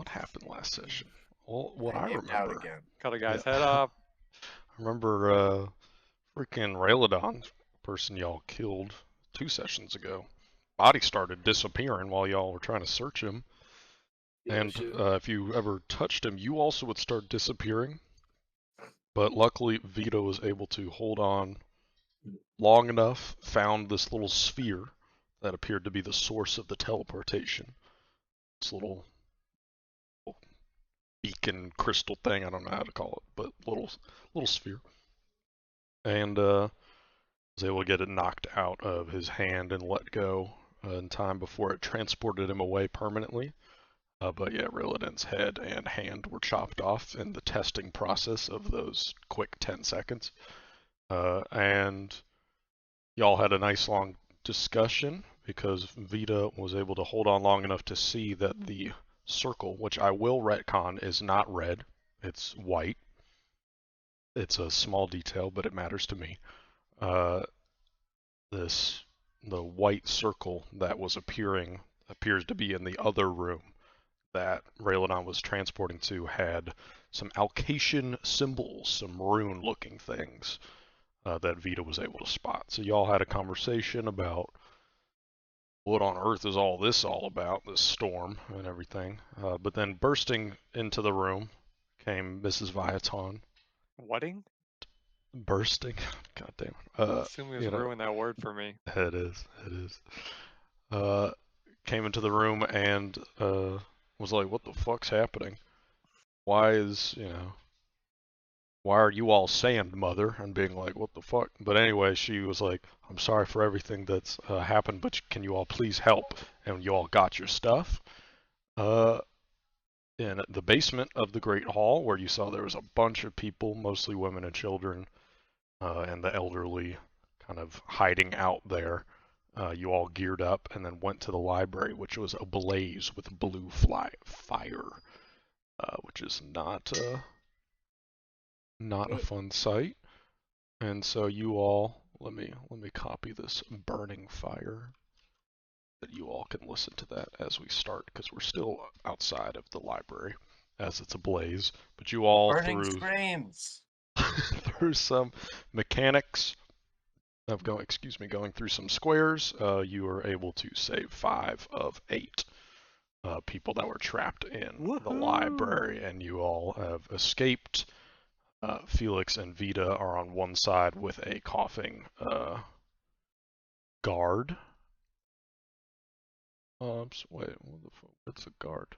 what happened last session? Well, what I I named out remember. again. Cut a guy's Yeah. head off. I remember freaking Raylodon, person y'all killed 2 sessions ago. Body started disappearing while y'all were trying to search him. And if you ever touched him, you also would start disappearing. But luckily, Vito was able to hold on long enough, found this little sphere that appeared to be the source of the teleportation. This little beacon crystal thing, I don't know how to call it, but little sphere. And was able to get it knocked out of his hand and let go in time before it transported him away permanently. But yeah, Rillidan's head and hand were chopped off in the testing process of those quick 10 seconds. And y'all had a nice long discussion because Vita was able to hold on long enough to see that the circle, which I will retcon, is not red, it's white. It's a small detail, but it matters to me. The white circle that was appears to be in the other room that Raylodon was transporting to had some Alcatian symbols, some rune-looking things that Vita was able to spot. So y'all had a conversation about what on earth is all this all about, this storm and everything. But then bursting into the room came Mrs. Viaton. Wedding? Bursting? God damn. Sumia's ruined that word for me. It is. Came into the room and was like, what the fuck's happening? Why are you all sand, mother? And being like, what the fuck? But anyway, she was like, I'm sorry for everything that's happened, but can you all please help? And you all got your stuff. In the basement of the Great Hall, where you saw there was a bunch of people, mostly women and children, and the elderly kind of hiding out there. You all geared up and then went to the library, which was ablaze with blue fire, which is not a fun sight. And so you all, let me copy this burning fire, that you all can listen to that as we start, because we're still outside of the library as it's ablaze. But you all Burning screams. through some mechanics of going through some squares, you were able to save 5 of 8 people that were trapped in the library, and you all have escaped. Felix and Vita are on one side with a coughing guard. Wait, what's a guard?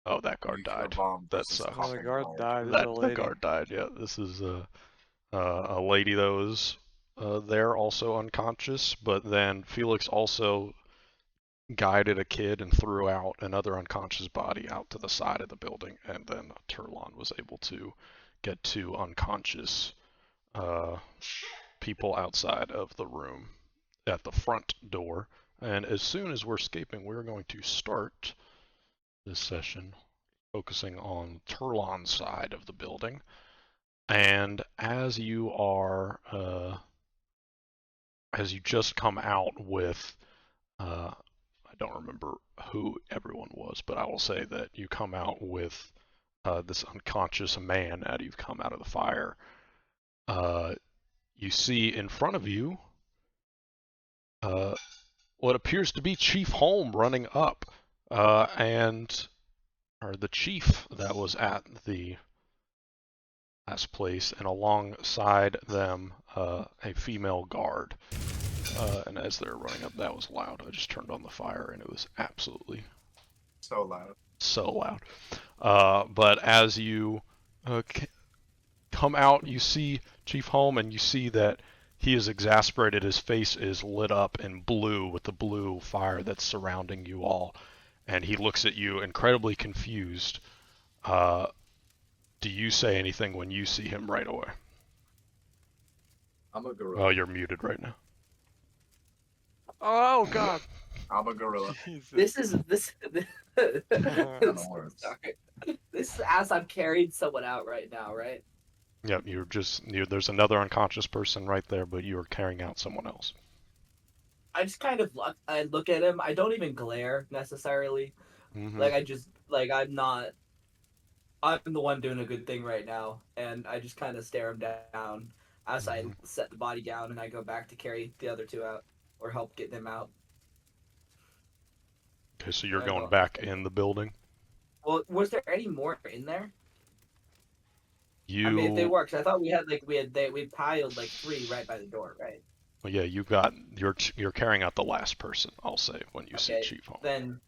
Oh, that guard died. That sucks. Oh, the guard died. The guard died. Yeah, this is a lady that was there, also unconscious. But then Felix also guided a kid and threw out another unconscious body out to the side of the building, and then Turlon was able to get 2 unconscious people outside of the room at the front door. And as soon as we're escaping, we're going to start this session focusing on Turlon's side of the building. And as you are, as you just come out with, I don't remember who everyone was, but I will say that you come out with this unconscious man as you've come out of the fire. You see in front of you what appears to be Chief Holm running up, or the chief that was at the last place, and alongside them a female guard. And as they're running up, that was loud. I just turned on the fire, and it was absolutely so loud. So loud. But as you come out, you see Chief Holm, and you see that he is exasperated. His face is lit up in blue with the blue fire that's surrounding you all. And he looks at you incredibly confused. Do you say anything when you see him right away? I'm a gorilla. Oh, you're muted right now. Oh, God. I'm a gorilla. This is as I'm carrying someone out right now, right? Yep, there's another unconscious person right there, but you are carrying out someone else. I just kind of I look at him. I don't even glare necessarily. Mm-hmm. Like I just like I'm the one doing a good thing right now, and I just kind of stare him down as I Mhm. set the body down, and I go back to carry the other two out or help get them out. Okay, so And you're I going go, back in the building. well, was there any more in there? I mean, if they You, were, 'cause I thought we piled like three right by the door, right? well, yeah, you're carrying out the last person. I'll say when you see Okay, Chief Home. then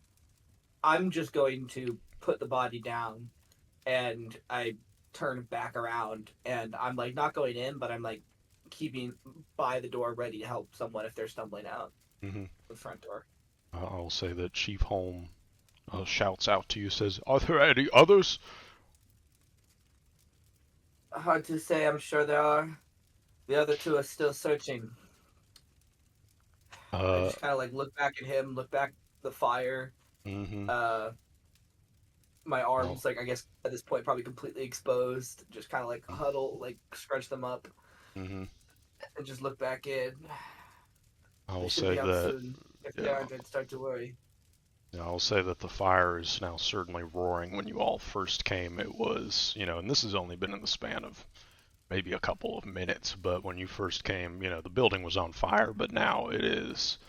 I'm just going to put the body down, and I turn back around, and I'm like not going in, but I'm like keeping by the door, ready to help someone if they're stumbling out Hmm. the front door. I'll say that Chief Home shouts out to you, says, "Are there any others?" Hard to say. I'm sure there are. The other two are still searching. I Uh, just kind of like look back at him, look back at the fire. hmm. Uh, my Well, arms, like I guess at this point, probably completely exposed. Just kind of like huddle, like scrunch them up, hmm. and just look back in. They I'll should say be out that, soon. If they yeah, aren't, I'd start to worry. yeah, I'll say that the fire is now certainly roaring. When you all first came, it was, and this has only been in the span of maybe a couple of minutes, but when you first came, the building was on fire, but now it's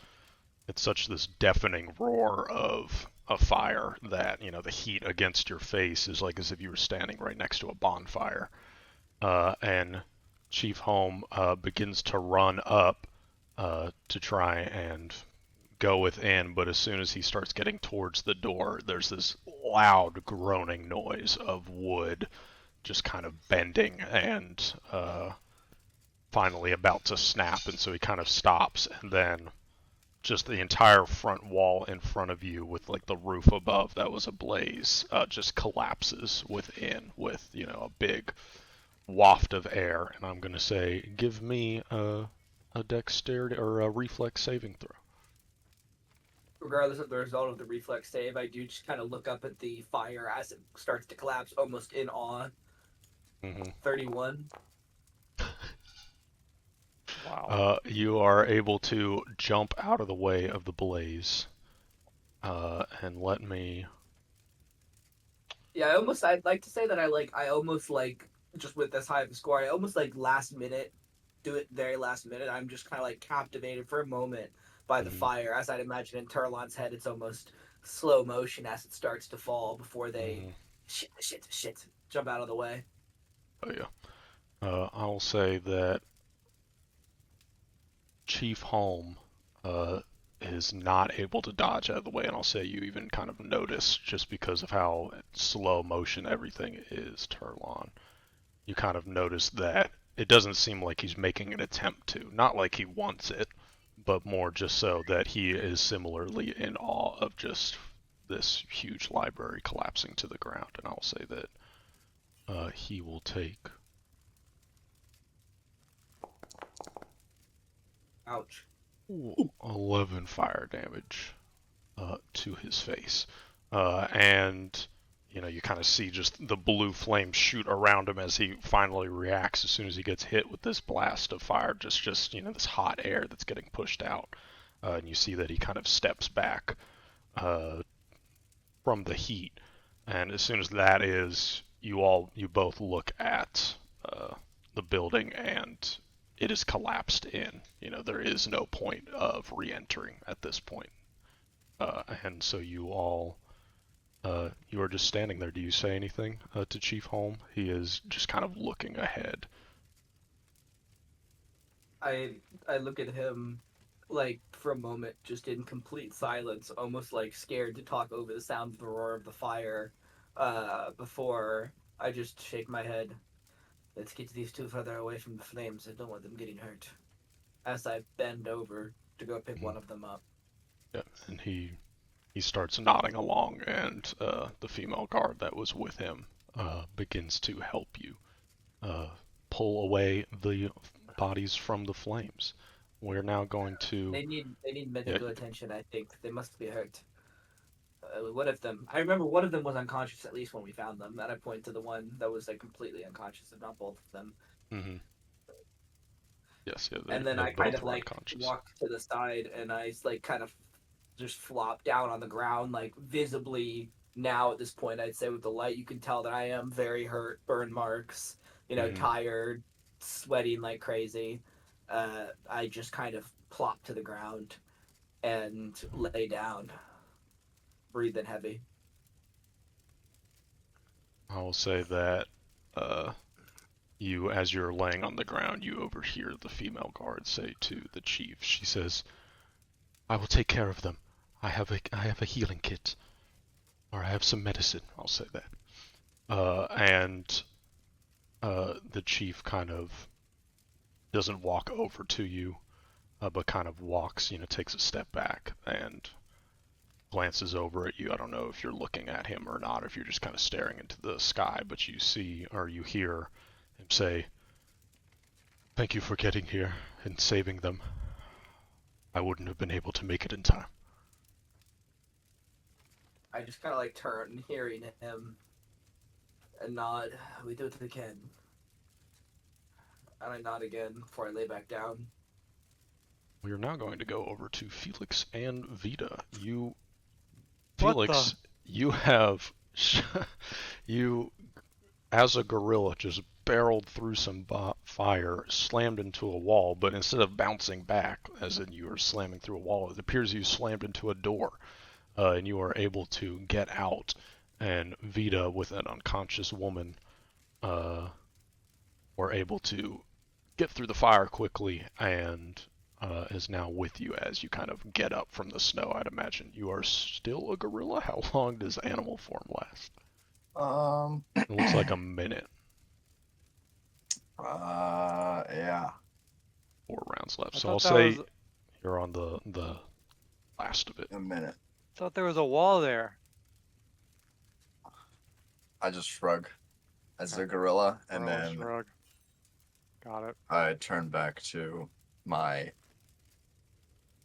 such this deafening roar of a fire that, the heat against your face is like as if you were standing right next to a bonfire. And Chief Home begins to run up to try and go within, but as soon as he starts getting towards the door, there's this loud groaning noise of wood just kind of bending and finally about to snap, and so he kind of stops, and then just the entire front wall in front of you with like the roof above that was ablaze just collapses within with a big waft of air. And I'm going to say give me a dexterity or a reflex saving throw. Regardless of the result of the reflex save, I do just kind of look up at the fire as it starts to collapse, almost in awe. Mm-hmm. 31. Wow. You are able to jump out of the way of the blaze. And let me. Yeah, I'd like to say that I almost like, just with this high of a score, I almost like last minute, do it very last minute. I'm just kind of like captivated for a moment by the Mhm, fire. As I'd imagine in Turlon's head, it's almost slow motion as it starts to fall before they, mhm. shit, jump out of the way. Oh yeah. I'll say that Chief Home uh, is not able to dodge out of the way, and I'll say you even kind of notice just because of how slow motion everything is, Turlon. You kind of notice that it doesn't seem like he's making an attempt to. Not like he wants it, but more just so that he is similarly in awe of just this huge library collapsing to the ground. And I'll say that he will take. Ouch. Ooh, 11 fire damage to his face. And you kind of see just the blue flames shoot around him as he finally reacts as soon as he gets hit with this blast of fire, just this hot air that's getting pushed out. And you see that he kind of steps back uh, from the heat. And as soon as that is, you both look at the building, and it is collapsed in. There is no point of re-entering at this point. And so you are just standing there. Do you say anything to Chief Holm? He is just kind of looking ahead. I look at him like for a moment, just in complete silence, almost like scared to talk over the sound of the roar of the fire. Before I just shake my head. Let's get these two further away from the flames. I don't want them getting hurt. As I bend over to go pick Mhm. one of them up. Yeah, and he starts nodding along, and the female guard that was with him begins to help you uh, pull away the bodies from the flames. We're now going to. They need Yeah, medical attention. I think they must be hurt. One of them, I remember one of them was unconscious at least when we found them, and I point to the one that was like completely unconscious, if not both of them. mm-hmm. Yes, yeah, And then they I kind both of were like unconscious. walk to the side, and I like kind of just flop down on the ground, like visibly now at this point, I'd say with the light, you can tell that I am very hurt, burn marks, Mhm. tired, sweating like crazy. I just kind of plop to the ground and lay down, breathing heavy. I will say that you, as you're laying on the ground, you overhear the female guard say to the chief. She says, "I will take care of them. I have a healing kit, or I have some medicine." I'll say that. And the chief kind of doesn't walk over to you, but kind of walks, takes a step back and glances over at you. I don't know if you're looking at him or not, if you're just kind of staring into the sky, but you see or you hear him say, "Thank you for getting here and saving them. I wouldn't have been able to make it in time." I just kind of like turn, hearing him, and nod. We do it again. And I nod again before I lay back down. We are now going to go over to Felix and Vita. What Felix, you have, you, as a gorilla, just barreled through some fire, slammed into a wall, but instead of bouncing back, as in you were slamming through a wall, it appears you slammed into a door, and you are able to get out. And Vita, with an unconscious woman, were able to get through the fire quickly and is now with you as you kind of get up from the snow. I'd imagine you are still a gorilla. How long does animal form last? It looks like a minute. Yeah. 4 rounds left. I So I'll thought that say was. you're on the last of it. A minute. Thought there was a wall there. I just shrug as a gorilla, and Gorilla then shrug. Got it. I turn back to my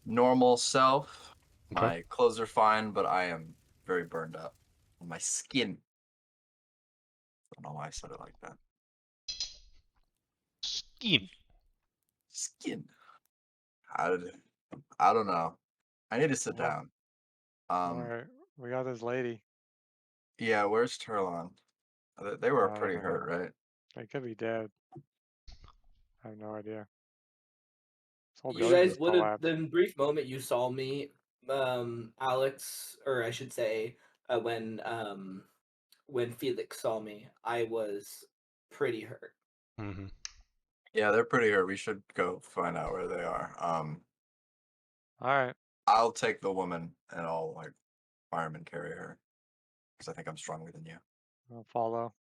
normal self. Okay. My clothes are fine, but I am very burned up. My skin. I don't know why I said it like that. Skin. Skin. I don't know. I need to sit Well, down. Alright, we got this lady. Yeah, where's Turlon? They were I pretty don't hurt, know. right? They could be dead. I have no idea. This whole You building guys just would have, collapsed. the brief moment you saw me, Alex, or I should say, when Felix saw me, I was pretty hurt. Mm-hmm. Yeah, they're pretty hurt. We should go find out where they are. Alright, I'll take the woman and I'll like fireman carry her because I think I'm stronger than you. I'll follow.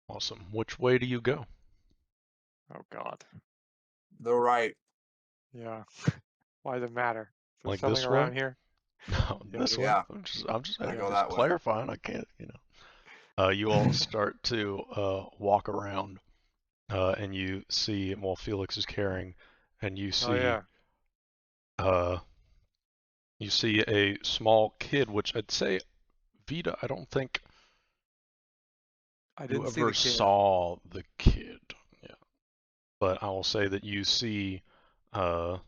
Awesome. Which way do you go? Oh god. The right. Yeah. Why does it matter? Is there Like something this way? around here? No, Yeah, this way. Yeah. I'm just I go Yeah. that way. clarifying. I can't. You all start to walk around, and you see while Felix is carrying, and Oh yeah. uh, you see a small kid, which I'd say, Vita, I don't think I you didn't see ever the kid. saw the kid. Yeah, but I will say that you see. I'm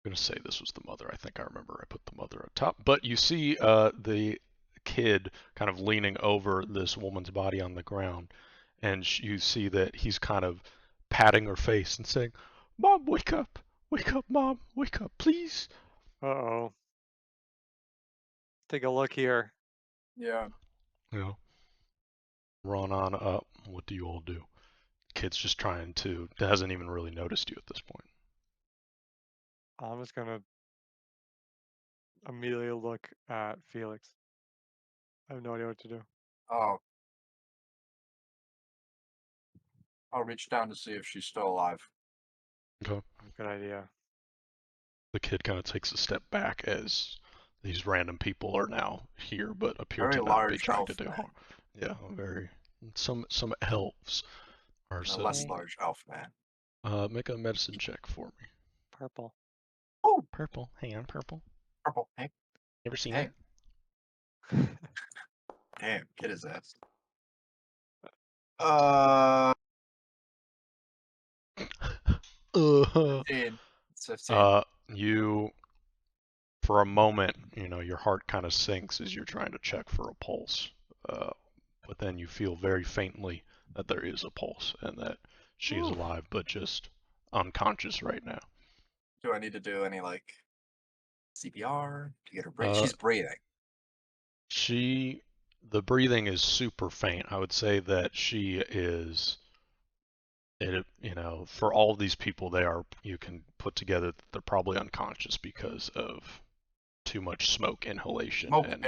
gonna say this was the mother. I think I remember I put the mother up top. But you see the kid kind of leaning over this woman's body on the ground, and you see that he's kind of patting her face and saying, "Mom, wake up! Wake up, Mom! Wake up, please!" Uh-oh. Take a look here. Yeah. You know, run on up. What do you all do? Kid's just trying to. Hasn't even really noticed you at this point. I'm just gonna immediately look at Felix. I have no idea what to do. Oh, I'll reach down to see if she's still alive. Okay. Good idea. The kid kind of takes a step back as these random people are now here, but appear Very to not be large trying to elf do man. harm. Yeah, very. Some elves are A said. less large elf man. Make a medicine check for me. Purple. Oh, Purple. Hang on, purple. purple. Hey, You ever seen hey. Damn, get his ass. that? 15. It's 15. You for a moment, your heart kind of sinks as you're trying to check for a pulse. But then you feel very faintly that there is a pulse and that she is alive, but just unconscious right now. Do I need to do any like CPR to get her breathing? She's breathing. The breathing is super faint. I would say that she is, for all of these people, you can put together that they're probably unconscious because of too much smoke inhalation and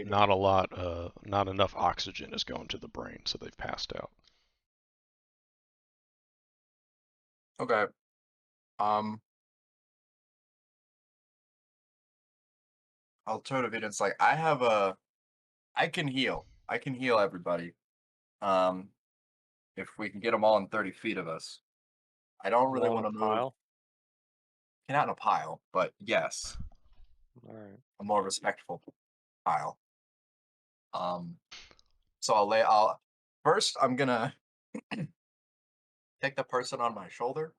not enough oxygen is going to the brain, so they've passed out. Okay. I'll turn to Vita. It's like I can heal. I can heal everybody. If we can get them all in 30 feet of us. I don't really want to move. Pile. Not in a pile, but yes, All right. a more respectful pile. So first I'm gonna take the person on my shoulder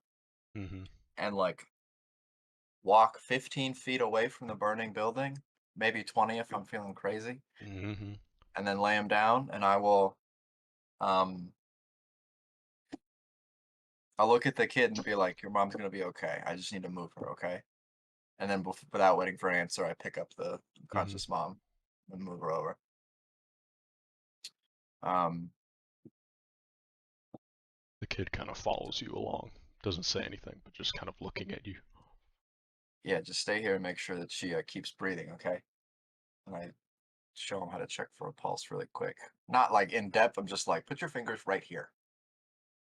and like walk 15 feet away from the burning building, maybe 20 if I'm feeling crazy, and then lay him down, and I will I'll look at the kid and be like, your mom's gonna be okay. I just need to move her, okay? And then without waiting for an answer, I pick up the unconscious mom and move her over. The kid kind of follows you along, doesn't say anything, but just kind of looking at you. Yeah, just stay here and make sure that she keeps breathing, okay? And I show him how to check for a pulse really quick. Not like in depth, I'm just like, put your fingers right here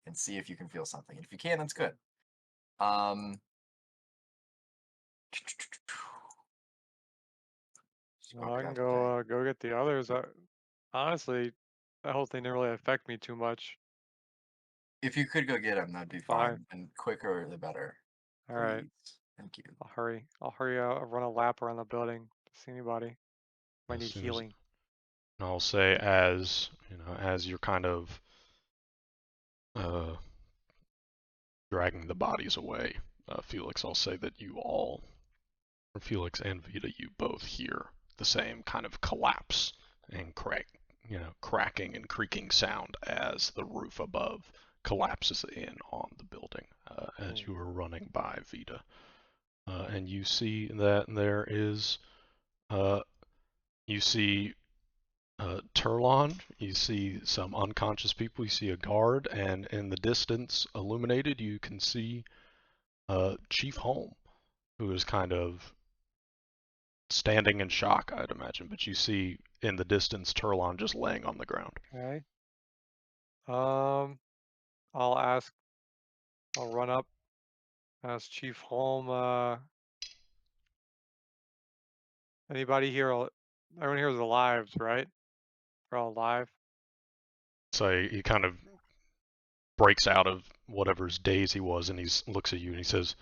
and see if you can feel something. And if you can, that's good. Well, I can go get the others. Honestly, that whole thing didn't really affect me too much. If you could go get him, that'd be fine. And quicker the better. All right. Thank you. I'll hurry. I'll run a lap around the building to see anybody. Might need healing. And I'll say as you're kind of dragging the bodies away, Felix, I'll say that Felix and Vita, you both hear the same kind of collapse and cracking and creaking sound as the roof above collapses in on the building as you are running by Vita. And you see that there is, you see Turlon, you see some unconscious people, you see a guard, and in the distance, illuminated, you can see Chief Holm, who is kind of standing in shock, I'd imagine, but you see in the distance Turlon just laying on the ground. Okay. I'll run up, ask Chief Holm, anybody here, everyone here is alive, right? They're all alive? So he kind of breaks out of whatever's daze he was, and he looks at you and he says,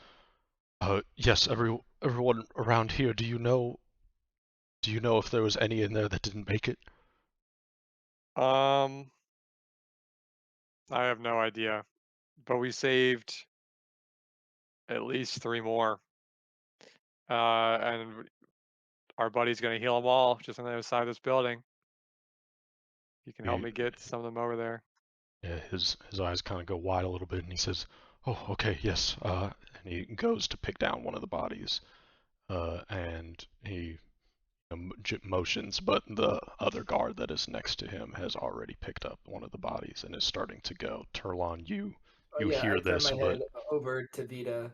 yes, everyone around here, do you know if there was any in there that didn't make it? I have no idea, but we saved at least 3 more. And our buddy's gonna heal them all just on the other side of this building. You can help me get some of them over there. Yeah, his eyes kind of go wide a little bit, and he says, "Oh, okay, yes." And he goes to pick down one of the bodies, and he motions, but the other guard that is next to him has already picked up one of the bodies and is starting to go. Turlon, you hear I this, turn my head over to Vita,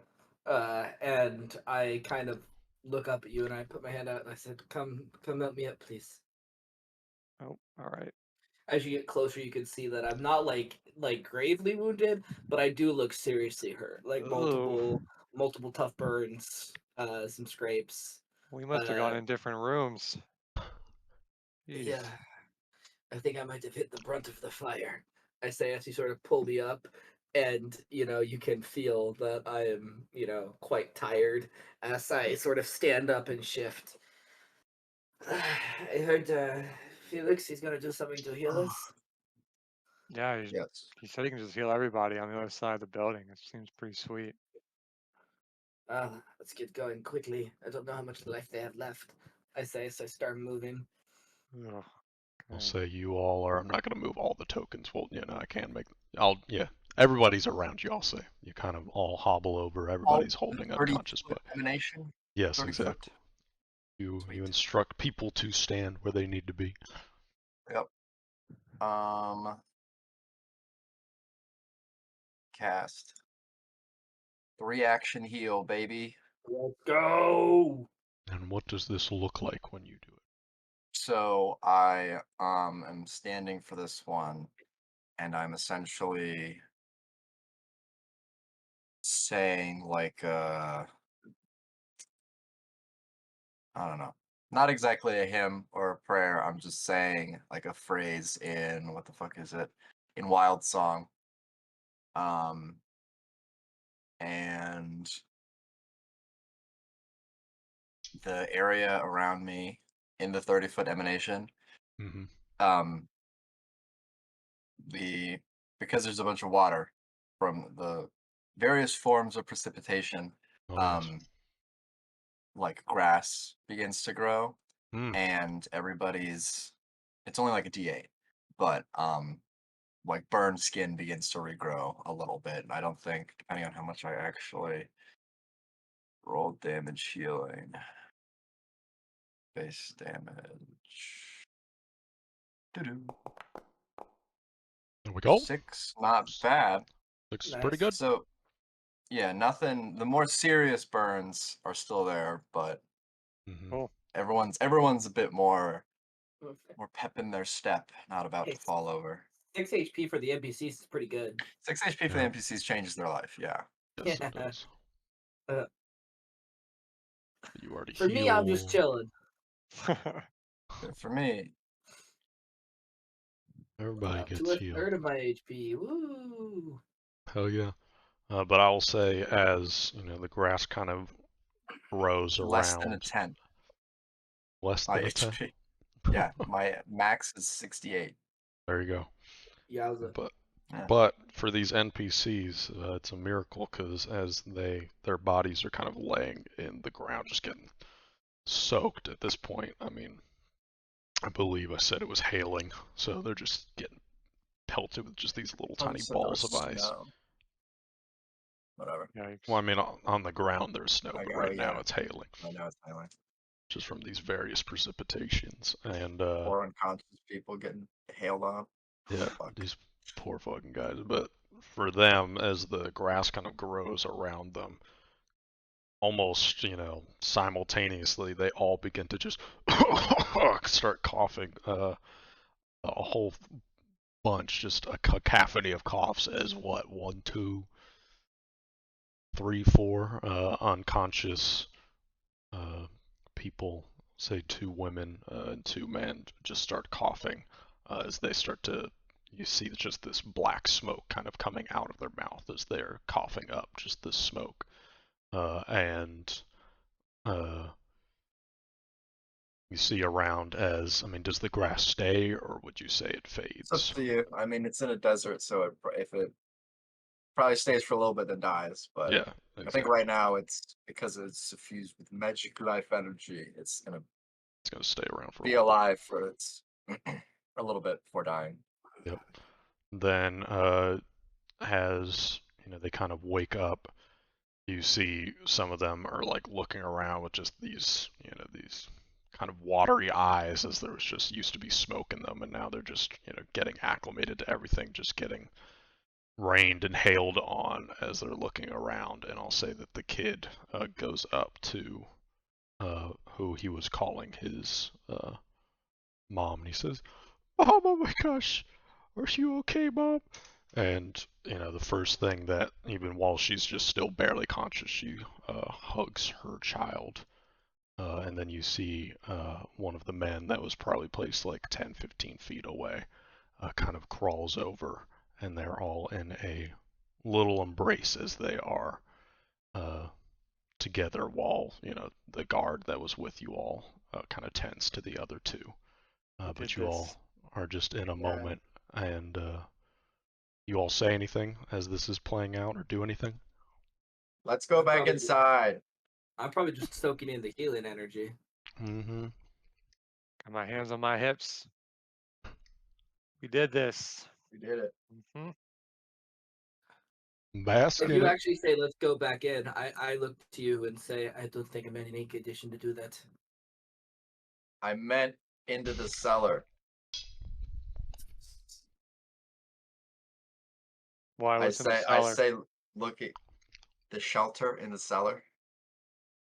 and I kind of look up at you, and I put my hand out, and I said, "Come help me up, please." Oh, all right. As you get closer, you can see that I'm not like gravely wounded, but I do look seriously hurt, like multiple tough burns, some scrapes. We must have gone in different rooms. Jeez. Yeah, I think I might have hit the brunt of the fire. I say as you sort of pull me up, and you can feel that I am quite tired as I sort of stand up and shift. I heard Felix, he's gonna do something to heal us. Yeah, he said he can just heal everybody on the other side of the building. It seems pretty sweet. Let's get going quickly. I don't know how much life they have left. I say as I start moving. Ugh, I'll okay. say you all are. I'm not going to move all the tokens. Well, I can't make. Yeah. Everybody's around you. I'll say you kind of all hobble over. All Everybody's holding 30 unconscious, foot but emanation. yes, 30 foot. exactly. You Sweet. instruct people to stand where they need to be. Yep. Cast 3 action heal, baby. Let's go. And what does this look like when you do it? So I am standing for this one, and I'm essentially saying like I don't know, not exactly a hymn or a prayer. I'm just saying like a phrase in what the fuck is it? In Wild Song. And the area around me in the 30-foot emanation, Mm-hmm. um, because there's a bunch of water from the various forms of precipitation, Oh yes. like grass begins to grow, Mm. and it's only like a D8, but like burned skin begins to regrow a little bit. I don't think, depending on how much I actually rolled damage healing, base damage. Doo-doo. There we go. 6, not bad. Looks Nice. pretty good. So, yeah, nothing. The more serious burns are still there, but Mm-hmm. Cool. everyone's a bit more pep in their step, not about to It's- fall over. 6 HP for the NPCs is pretty good. 6 HP for Yeah. the NPCs changes their life. Yeah. Yes, Yeah. it does. Uh, You already For me, I'm just heal. chilling. For me, Everybody Up to gets a healed. third of my HP. Woo! Hell yeah. But I will say, as the grass kind of grows less than a around. 10 Less my than a 10. HP. Yeah, my max is 68. There you go. Yowza. Yeah. But for these NPCs, it's a miracle because as their bodies are kind of laying in the ground, just getting soaked at this point. I mean, I believe I said it was hailing, so they're just getting pelted with just these little Oh, tiny you said there balls was of ice. snow. Whatever. Yikes. Well, I mean, on the ground there's snow, but Oh, right now yeah. it's hailing, I know it's hailing. just from these various precipitations. And Poor unconscious people getting hailed on. yeah, Fuck. these poor fucking guys. But for them, as the grass kind of grows around them, almost, simultaneously, they all begin to just start coughing. A whole bunch, just a cacophony of coughs as what, 1, 2, 3, 4 unconscious people, say 2 women and 2 men, just start coughing as they start to. You see just this black smoke kind of coming out of their mouth as they're coughing up just this smoke. And you see around I mean, does the grass stay or would you say it It's up fades? to you. I mean, it's in a desert, so if it probably stays for a little bit, then dies. But Yeah, I think exactly. right now it's because it's suffused with magic life energy. It's gonna It's going to stay around for a be little bit. alive for a little bit before dying. Yep. Then as they kind of wake up, you see some of them are like looking around with just these kind of watery eyes, as there was just used to be smoke in them, and now they're just getting acclimated to everything, just getting rained and hailed on as they're looking around. And I'll say that the kid goes up to who he was calling his mom, and he says, "Mom, oh my gosh, are you okay, Mom?" And the first thing that, even while she's just still barely conscious, she hugs her child. And then you see one of the men that was probably placed like 10, 15 feet away kind of crawls over, and they're all in a little embrace as they are together, while the guard that was with you all kind of tends to the other 2. But you all are just in a moment, and you all say anything as this is playing out or do anything? Let's go back Probably- inside. I'm probably just soaking in the healing energy. Mm-hmm. Got my hands on my hips. We did this. We did it. Hmm. Bask If in you it. actually say let's go back in, I look to you and say I don't think I'm in any condition to do that. I meant into the cellar. Why I was in the say, cellar? look at the shelter in the cellar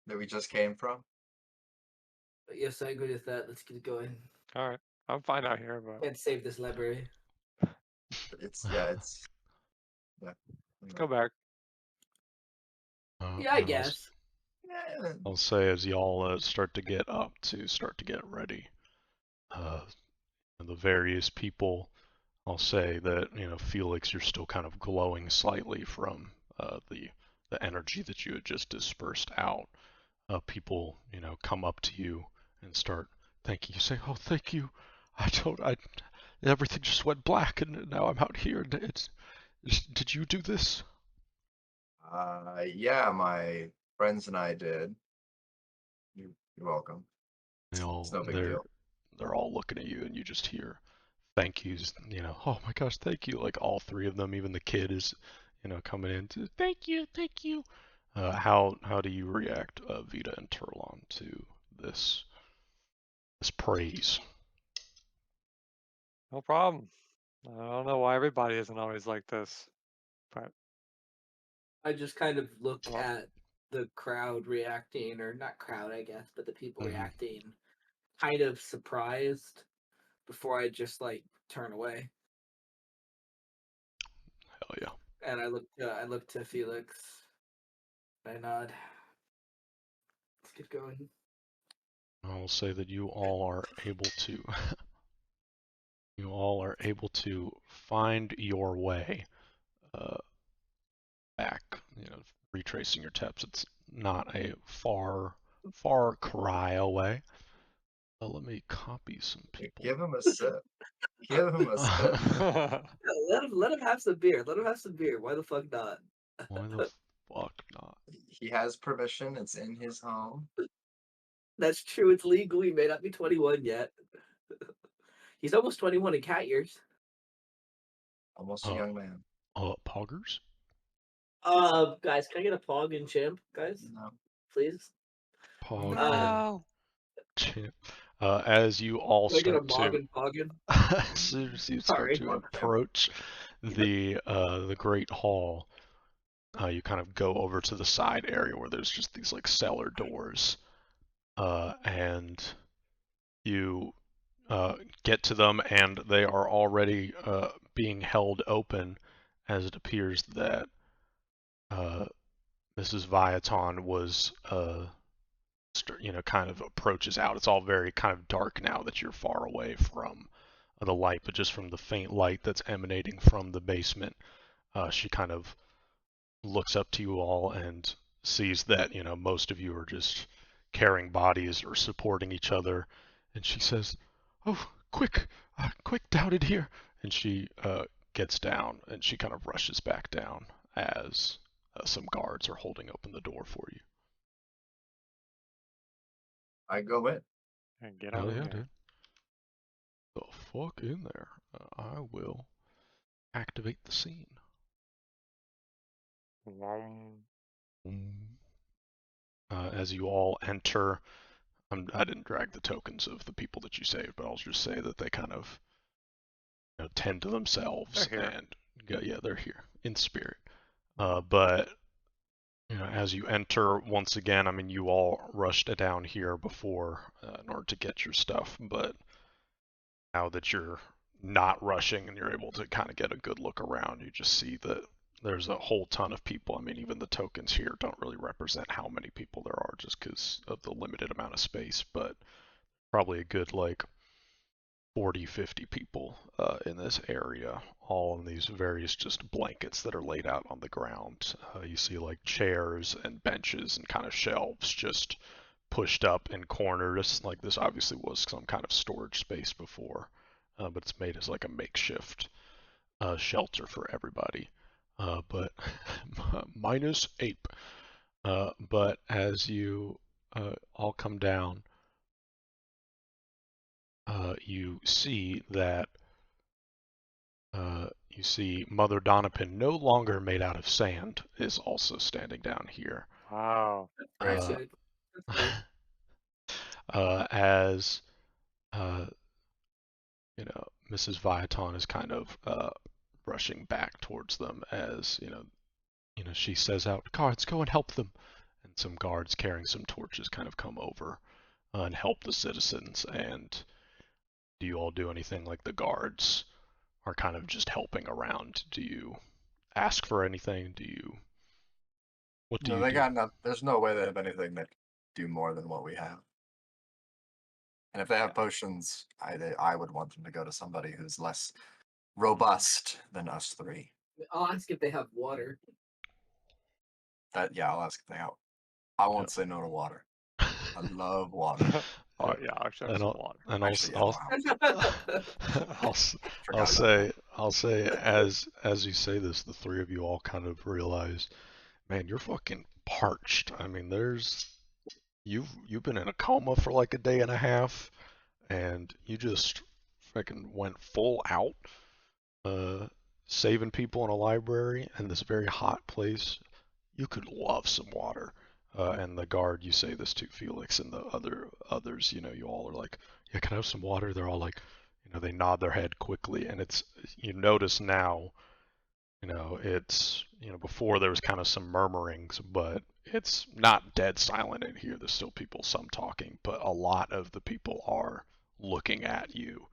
that we just came from. But yes, I agree with that. Let's get going. All right, I'm fine out here, but Can't save this library. It's let's go back. Yeah, I guess. Yeah. I'll say as y'all start to get ready, the various people, I'll say that, Felix, you're still kind of glowing slightly from the energy that you had just dispersed out. People, come up to you and start thanking you. Say, "Oh, thank you. Everything just went black, and now I'm out here. And did you do this?" Yeah, my friends and I did. You're welcome. It's no big deal. They're all looking at you, and you just hear thank yous. "Oh my gosh, thank you!" Like all three of them, even the kid is, coming in to thank you, thank you. How do you react, Vita and Turlon, to this praise? No problem. I don't know why everybody isn't always like this, but I just kind of look Well- at the crowd reacting, or not crowd, I guess, but the people Mhm. reacting, kind of surprised before I just like turn away. Hell yeah. And I look to Felix. I nod. Let's get going. I'll say that you all are able to find your way back, retracing your steps. It's not a far cry away. Let me copy some people. Give him a sip. Give him a sip. Yeah, let him have some beer. Let him have some beer. Why the fuck not? Why the fuck not? He has permission. It's in his home. That's true. It's legal. He may not be 21 yet. He's almost 21 in cat years. Almost a Oh. young man. Poggers? Guys, can I get a pog and chimp, guys? No. Please. Pog no. Chimp. As you all Can I get a start mog to and poggin? as soon as you start Sorry. to approach the great hall, you kind of go over to the side area where there's just these like cellar doors, and you get to them, and they are already being held open, as it appears that Mrs. Viaton was kind of approaches out. It's all very kind of dark now that you're far away from the light, but just from the faint light that's emanating from the basement, she kind of looks up to you all and sees that, most of you are just carrying bodies or supporting each other, and she says, "Oh, quick, down in here." And she gets down, and she kind of rushes back down as some guards are holding open the door for you. I go in. And get Hell on yeah, in there. dude. The fuck in there. I will activate the scene. As you all enter, I didn't drag the tokens of the people that you saved, but I'll just say that they kind of tend to themselves. They're here. And yeah, they're here in spirit. But as you enter, once again, I mean, you all rushed down here before in order to get your stuff, but now that you're not rushing and you're able to kind of get a good look around, you just see that there's a whole ton of people. I mean, even the tokens here don't really represent how many people there are just because of the limited amount of space, but probably a good like 40, 50 people in this area, all in these various just blankets that are laid out on the ground. You see like chairs and benches and kind of shelves just pushed up in corners. Like this obviously was some kind of storage space before, but it's made as like a makeshift shelter for everybody. But minus ape. But as you all come down, you see that you see Mother Donovan, no longer made out of sand, is also standing down here. Wow. That's Uh, good. That's good. as Mrs. Viaton is kind of rushing back towards them as she says out, "Guards, go and help them." And some guards carrying some torches kind of come over and help the citizens. And do you all do anything like the guards are kind of just helping around? Do you ask for anything? What do No, you they do? got no. There's no way they have anything that do more than what we have. And if they have potions, I would want them to go to somebody who's less robust than us three. I'll ask if they have water. I'll ask if they have. I won't Yep. say no to water. I love water. Oh yeah, actually, have some water. And Actually, yeah, I'll Forgot about say as you say this, the three of you all kind of realize, man, you're fucking parched. I mean, you've been in a coma for like a day and a half, and you just freaking went full out, saving people in a library in this very hot place. You could love some water. And the guard, you say this to Felix, and the others, you all are like, yeah, can I have some water? They're all like, they nod their head quickly, and you notice now, it's, before there was kind of some murmurings, but it's not dead silent in here. There's still people, some talking, but a lot of the people are looking at you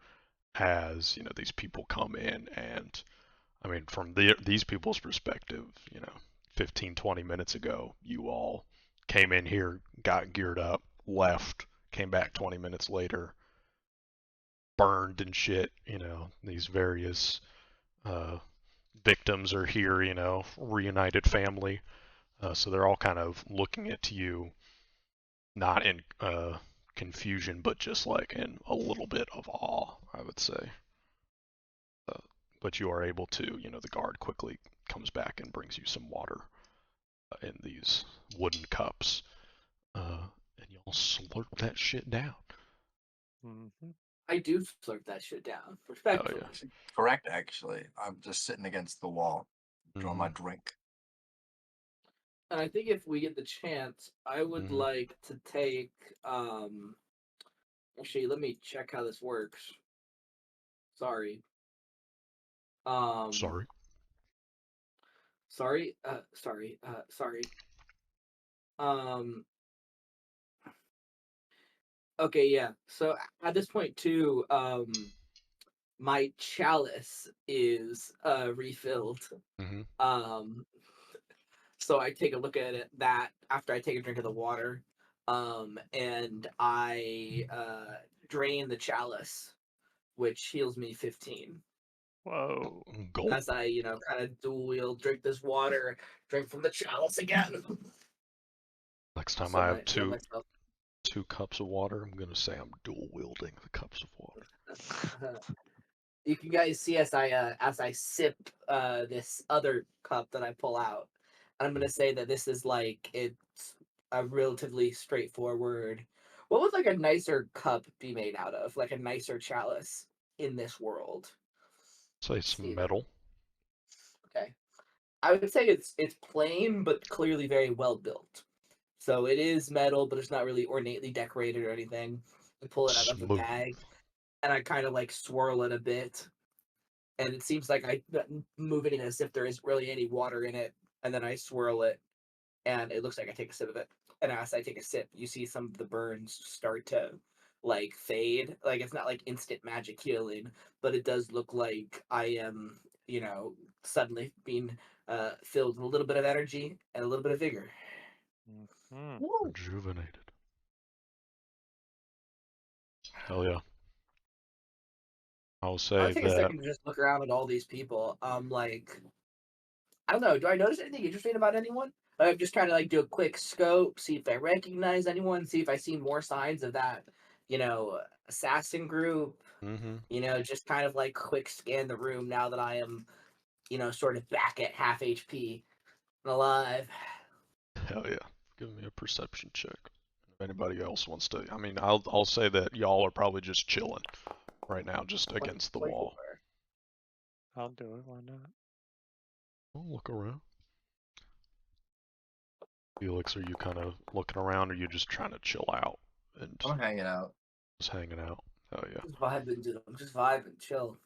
as, these people come in. And I mean, from these people's perspective, 15, 20 minutes ago, you all came in here, got geared up, left, came back 20 minutes later, burned and shit. These various victims are here, reunited family. So they're all kind of looking at you, not in confusion, but just like in a little bit of awe, I would say. But you are able to, the guard quickly comes back and brings you some water in these wooden cups, and y'all slurp that shit down. Mm-hmm. I do slurp that shit down. Oh Respectfully. yeah. Correct, actually. I'm just sitting against the wall, drawing my drink. And I think if we get the chance, I would like to take actually let me check how this works. Sorry. Sorry. Sorry. Sorry. Okay, yeah. So at this point too, my chalice is refilled. Mm-hmm. So I take a look at it that after I take a drink of the water, and I drain the chalice, which heals me 15. Whoa. Gulp. As I, kind of dual wield, drink this water, drink from the chalice again. Next time So I have heal myself. two cups of water, I'm gonna say I'm dual wielding the cups of water. You can guys see as I sip this other cup that I pull out. I'm gonna say that this is like it's a relatively straightforward. What would like a nicer cup be made out of? Like a nicer chalice in this world? Say some metal. Okay, I would say it's plain but clearly very well built. So it is metal, but it's not really ornately decorated or anything. I pull it out of the Smooth. bag, and I kind of like swirl it a bit, and it seems like I move it in as if there isn't really any water in it, and then I swirl it, and it looks like I take a sip of it. And as I take a sip, you see some of the burns start to like fade. Like it's not like instant magic healing, but it does look like I am, suddenly being filled with a little bit of energy and a little bit of vigor. Mm-hmm. Rejuvenated. Hell yeah. I'll say I'll take a that. second to just look around at all these people. Like, I don't know. Do I notice anything interesting about anyone? I'm just trying to like do a quick scope, see if I recognize anyone, see if I see more signs of that, assassin group. Mm-hmm. Just kind of like quick scan the room now that I am, sort of back at half HP and alive. Hell yeah. give me a perception check. If anybody else wants to, I mean, I'll say that y'all are probably just chilling right now, just against the wall. 24. I'll do it. Why not? I'll look around. Felix, are you kind of looking around, or are you just trying to chill out and I'm hanging out. just hanging out? Oh yeah. Just vibing, dude. I'm just vibing, chill.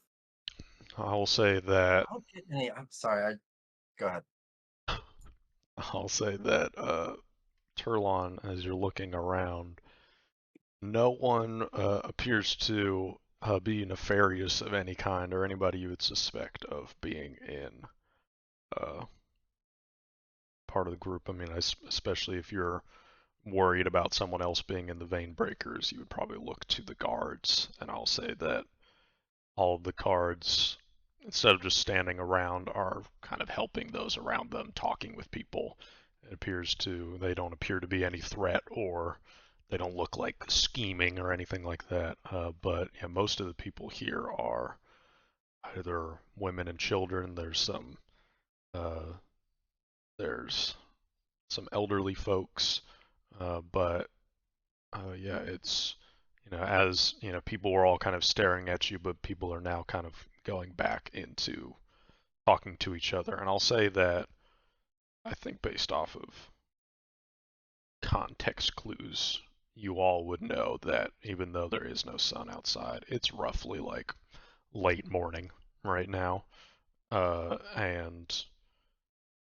I will say that I don't get any. I'm sorry. Go ahead. I'll say that Turlon, as you're looking around, no one appears to be nefarious of any kind, or anybody you would suspect of being in part of the group. I mean, especially if you're worried about someone else being in the vein breakers, you would probably look to the guards. And I'll say that all of the guards, instead of just standing around, are kind of helping those around them, talking with people. They don't appear to be any threat, or they don't look like scheming or anything like that. But yeah, most of the people here are either women and children. There's some elderly folks, but yeah, it's as people were all kind of staring at you, but people are now kind of going back into talking to each other. And I'll say that I think based off of context clues, you all would know that even though there is no sun outside, it's roughly like late morning right now. And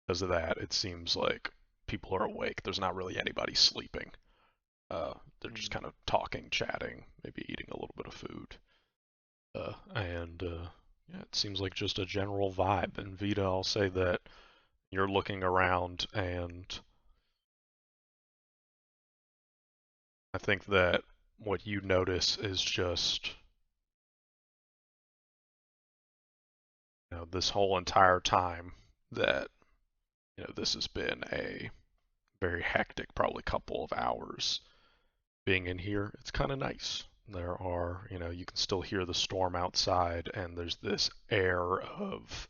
because of that, it seems like people are awake. There's not really anybody sleeping. They're just kind of talking, chatting, maybe eating a little bit of food. Yeah, it seems like just a general vibe. And Vita, I'll say that you're looking around, and I think that what you notice is just, this whole entire time that, this has been a very hectic, probably couple of hours being in here, it's kind of nice. There are, you can still hear the storm outside, and there's this air of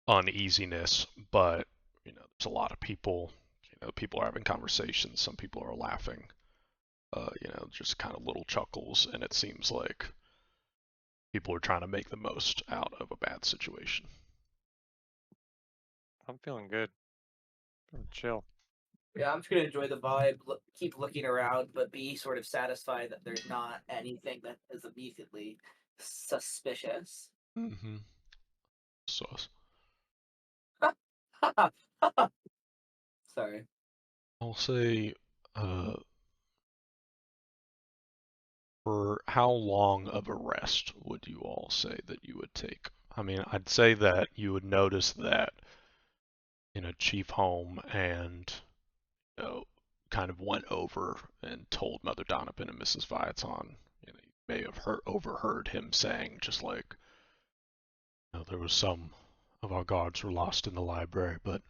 uneasiness, but, there's a lot of people, people are having conversations, some people are laughing, just kind of little chuckles, and it seems like people are trying to make the most out of a bad situation. I'm feeling good. Feeling chill. Yeah, I'm just gonna enjoy the vibe, keep looking around, but be sort of satisfied that there's not anything that is immediately suspicious. Mm-hmm. Sauce. Sorry. I'll say, for how long of a rest would you all say that you would take? I mean, I'd say that you would notice that, Chief Home and, kind of went over and told Mother Donovan and Mrs. Viaton, you may have overheard him saying, just like, there was some of our guards were lost in the library, but,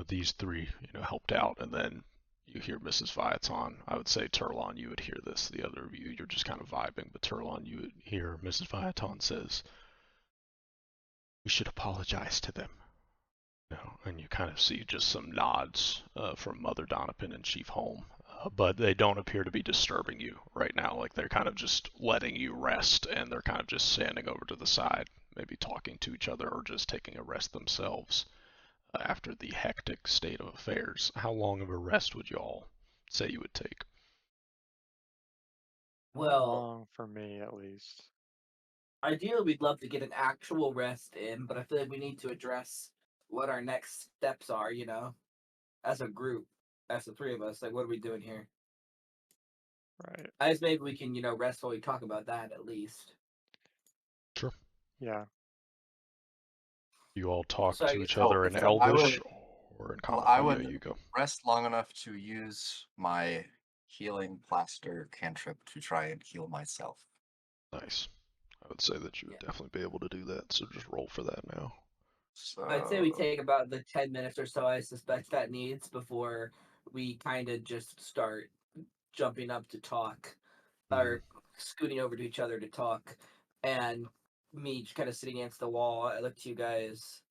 these three, helped out. And then you hear Mrs. Viaton. I would say Turlon, you would hear this. The other of you, you're just kind of vibing, but Turlon, you would hear Mrs. Viaton says, "We should apologize to them." And you kind of see just some nods from Mother Donovan and Chief Holm, but they don't appear to be disturbing you right now. Like they're kind of just letting you rest, and they're kind of just standing over to the side, maybe talking to each other or just taking a rest themselves after the hectic state of affairs. How long of a rest would you all say you would take? Well, Long for me, at least. ideally, we'd love to get an actual rest in, but I feel like we need to address what our next steps are, as a group, as the three of us. Like, what are we doing here? Right. I guess maybe we can, rest while we talk about that at least. Sure. Yeah. You all talk So I to guess each So- other in so I Elvish would- or in Well, Common? I Oh, yeah, would you go. rest long enough to use my healing plaster cantrip to try and heal myself. Nice. I would say that you would Yeah. definitely be able to do that, so just roll for that now. So I'd say we take about the 10 minutes or so I suspect that needs before we kind of just start jumping up to talk or scooting over to each other to talk. And me just kind of sitting against the wall, I look to you guys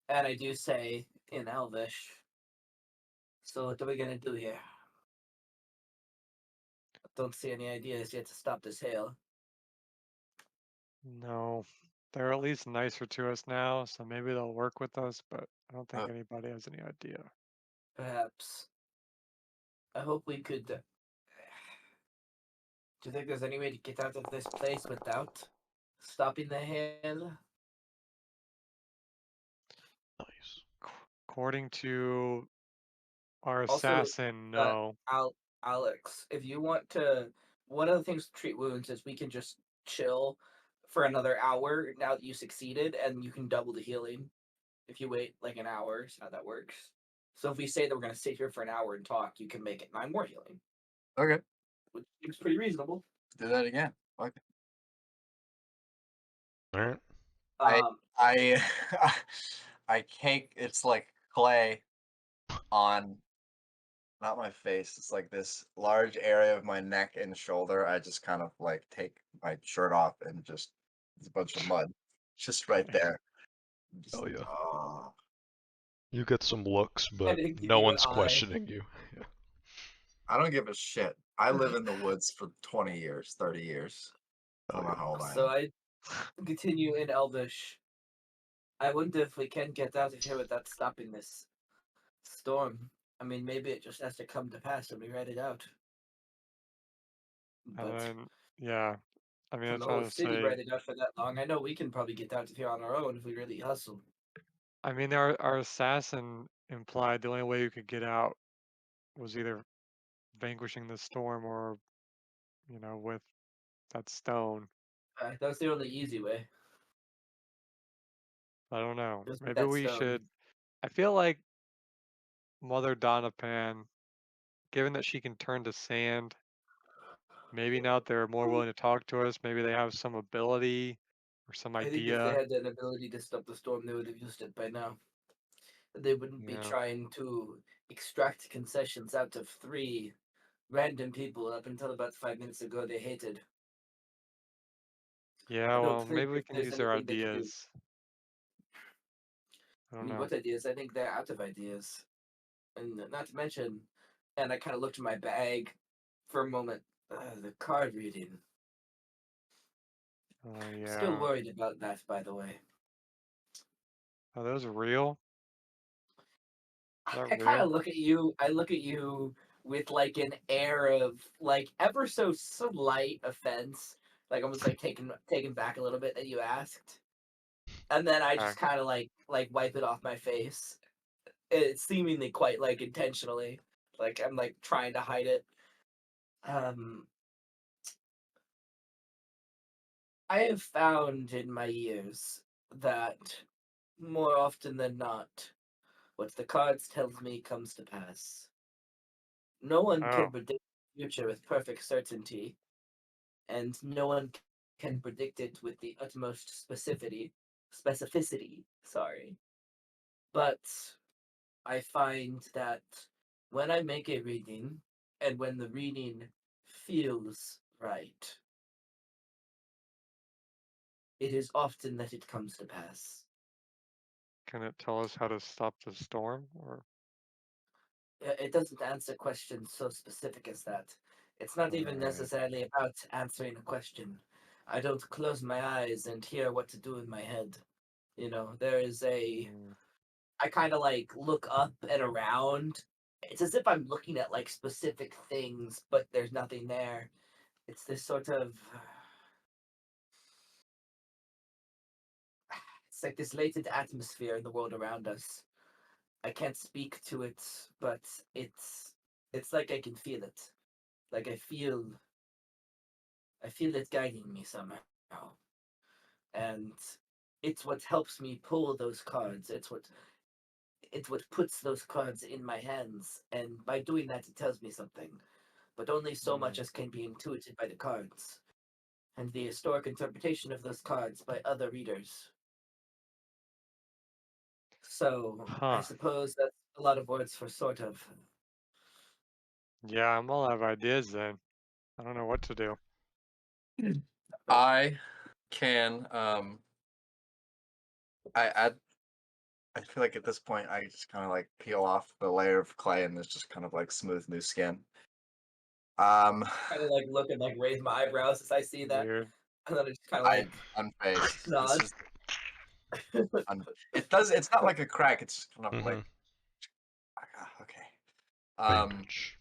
and I do say in Elvish, So what are we gonna do here? I don't see any ideas yet to stop this hail. No, they're at least nicer to us now, so maybe they'll work with us, but I don't think Uh, anybody has any idea. Perhaps. I hope we could. Do you think there's any way to get out of this place without stopping the hail? Nice. According to our Also, assassin, uh, no. Alex, if you want to, one of the things to treat wounds is we can just chill for another hour now that you succeeded, and you can double the healing if you wait like an hour. Is how that works. So if we say that we're gonna sit here for an hour and talk, you can make it 9 more healing, Okay, which seems pretty reasonable. do that again. Fuck it. All right. Um, I I cake. It's like clay on not my face. It's like this large area of my neck and shoulder. I just kind of like take my shirt off and just it's a bunch of mud, just right there. Just, Oh yeah. oh. You get some looks, I but didn't give no you an one's eye. questioning you. Yeah. I don't give a shit. I live in the woods for 20 years, 30 years. I Oh don't know yeah. how old I So am. I continue in Elvish. I wonder if we can get out of here without stopping this storm. I mean, maybe it just has to come to pass and we ride it out. And But then, yeah, I mean, can I was the trying whole to city say, ride it out for that long? I know we can probably get out of here on our own if we really hustle. I mean, our assassin implied the only way you could get out was either vanquishing the storm or, with that stone. That's the only easy way. I don't know. Just with Maybe that we stone. should. I feel like Mother Donovan, given that she can turn to sand, maybe now that they're more willing to talk to us, maybe they have some ability or some I think if they idea. had an ability to stop the storm, they would have used it by now. They wouldn't be Yeah. trying to extract concessions out of 3 random people up until about 5 minutes ago they hated. Yeah, I don't well, think maybe we if can there's use their anything they can do. ideas. I I don't mean, know. what ideas? I think they're out of ideas. And not to mention, and I kind of looked in my bag for a moment. The card reading. Oh, Still yeah. worried about that, by the way. Are those real? Is that I kind of real? look at you. I look at you with like an air of like ever so slight offense, like almost like taken back a little bit that you asked, and then I just Okay. kind of like wipe it off my face. It's seemingly quite like intentionally, like I'm like trying to hide it. Um, I have found in my years that more often than not, what the cards tells me comes to pass. No one Oh, can predict the future with perfect certainty, and no one can predict it with the utmost specificity, sorry. But I find that when I make a reading and when the reading feels right, it is often that it comes to pass. can it tell us how to stop the storm? Or It doesn't answer questions so specific as that. It's not even alright. necessarily about answering a question. I don't close my eyes and hear what to do in my head. There is a. Mm, I kind of like look up and around. It's as if I'm looking at like specific things, but there's nothing there. It's this sort of. It's like this latent atmosphere in the world around us. I can't speak to it, but it's like I can feel it. Like I feel it guiding me somehow. And it's what helps me pull those cards. It's what puts those cards in my hands. And by doing that it tells me something. But only so much mm. as can be intuited by the cards. And the historic interpretation of those cards by other readers. So I Huh. suppose that's a lot of words for sort of. Yeah, I'm all out of ideas then. I don't know what to do. I can I I feel like at this point I just kind of like peel off the layer of clay and there's just kind of like smooth new skin. Kind of like look and like raise my eyebrows as I see that, Weird. and then I just kind of I like unfazed. This nod. is it does. It's not like a crack. It's just kind of like okay. Bandage.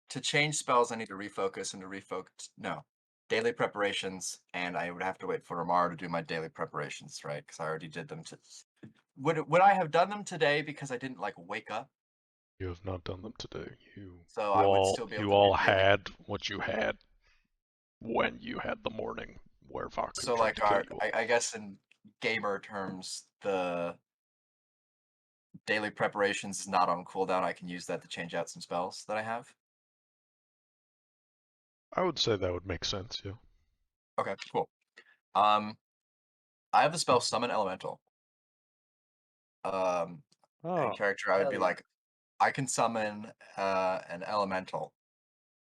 To change spells, I need to refocus and to refocus. No, daily preparations, and I would have to wait for Ramar to do my daily preparations, right? Because I already did them. Would I have done them today because I didn't like wake up? You have not done them today. So I would still be able You to all do daily. had what you had when you had the morning where Vaku So tried like to kill you. I guess in gamer terms, the daily preparations is not on cooldown. I can use that to change out some spells that I have. I would say that would make sense, yeah. Okay, cool. I have the spell Summon Elemental. Oh, In character, I would Hell be yeah. like, I can summon an elemental.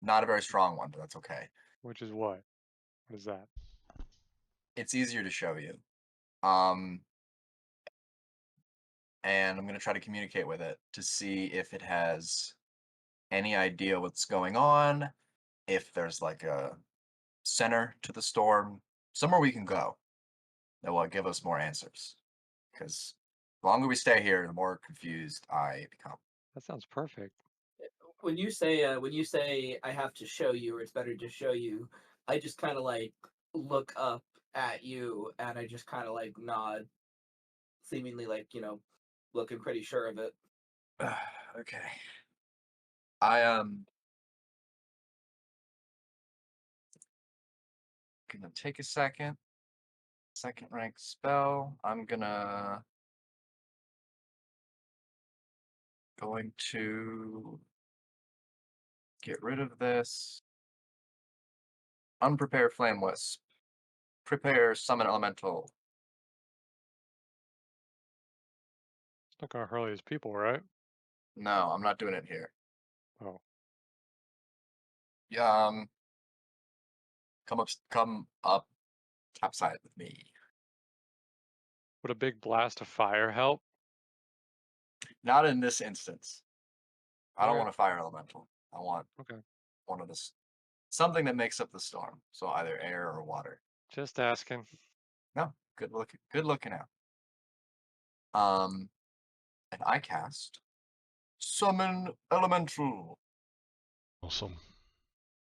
Not a very strong one, but that's okay. which is what? What is that? It's easier to show you. And I'm going to try to communicate with it to see if it has any idea what's going on, if there's like a center to the storm, somewhere we can go that will give us more answers. Because the longer we stay here, the more confused I become. That sounds perfect. When you say I have to show you, or it's better to show you, I just kind of like look up at you and I just kind of like nod, seemingly like looking pretty sure of it. Okay. I gonna take a second. Second rank spell. I'm going to get rid of this. Unprepare Flame Wisp. Prepare Summon Elemental. It's not gonna hurl these people, right? No, I'm not doing it here. Oh, Come up topside with me. would a big blast of fire help? Not in this instance. I don't Okay. want a fire elemental. I want Okay. one of this something that makes up the storm. So either air or water. Just asking. No, good looking out. And I cast Summon Elemental. Awesome.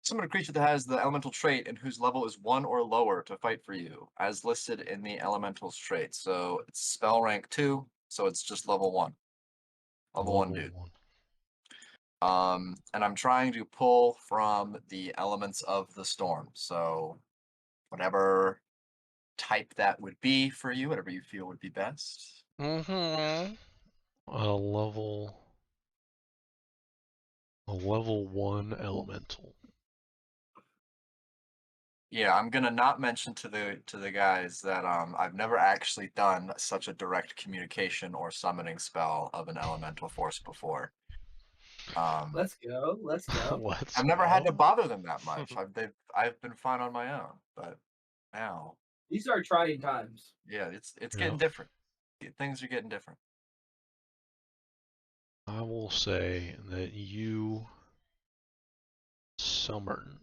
Summon a creature that has the elemental trait and whose level is 1 or lower to fight for you, as listed in the elemental's trait. So it's spell rank 2, so it's just level 1. Level 1 dude. And I'm trying to pull from the elements of the storm. So whatever type that would be for you, whatever you feel would be best. A level 1 elemental. Yeah, I'm gonna not mention to the guys that I've never actually done such a direct communication or summoning spell of an elemental force before. Let's go. Let's go. Let's I've never had to go. bother them that much. I've been fine on my own, but now, These are trying times. yeah, it's Yeah. getting different. Things are getting different. I will say that you summon.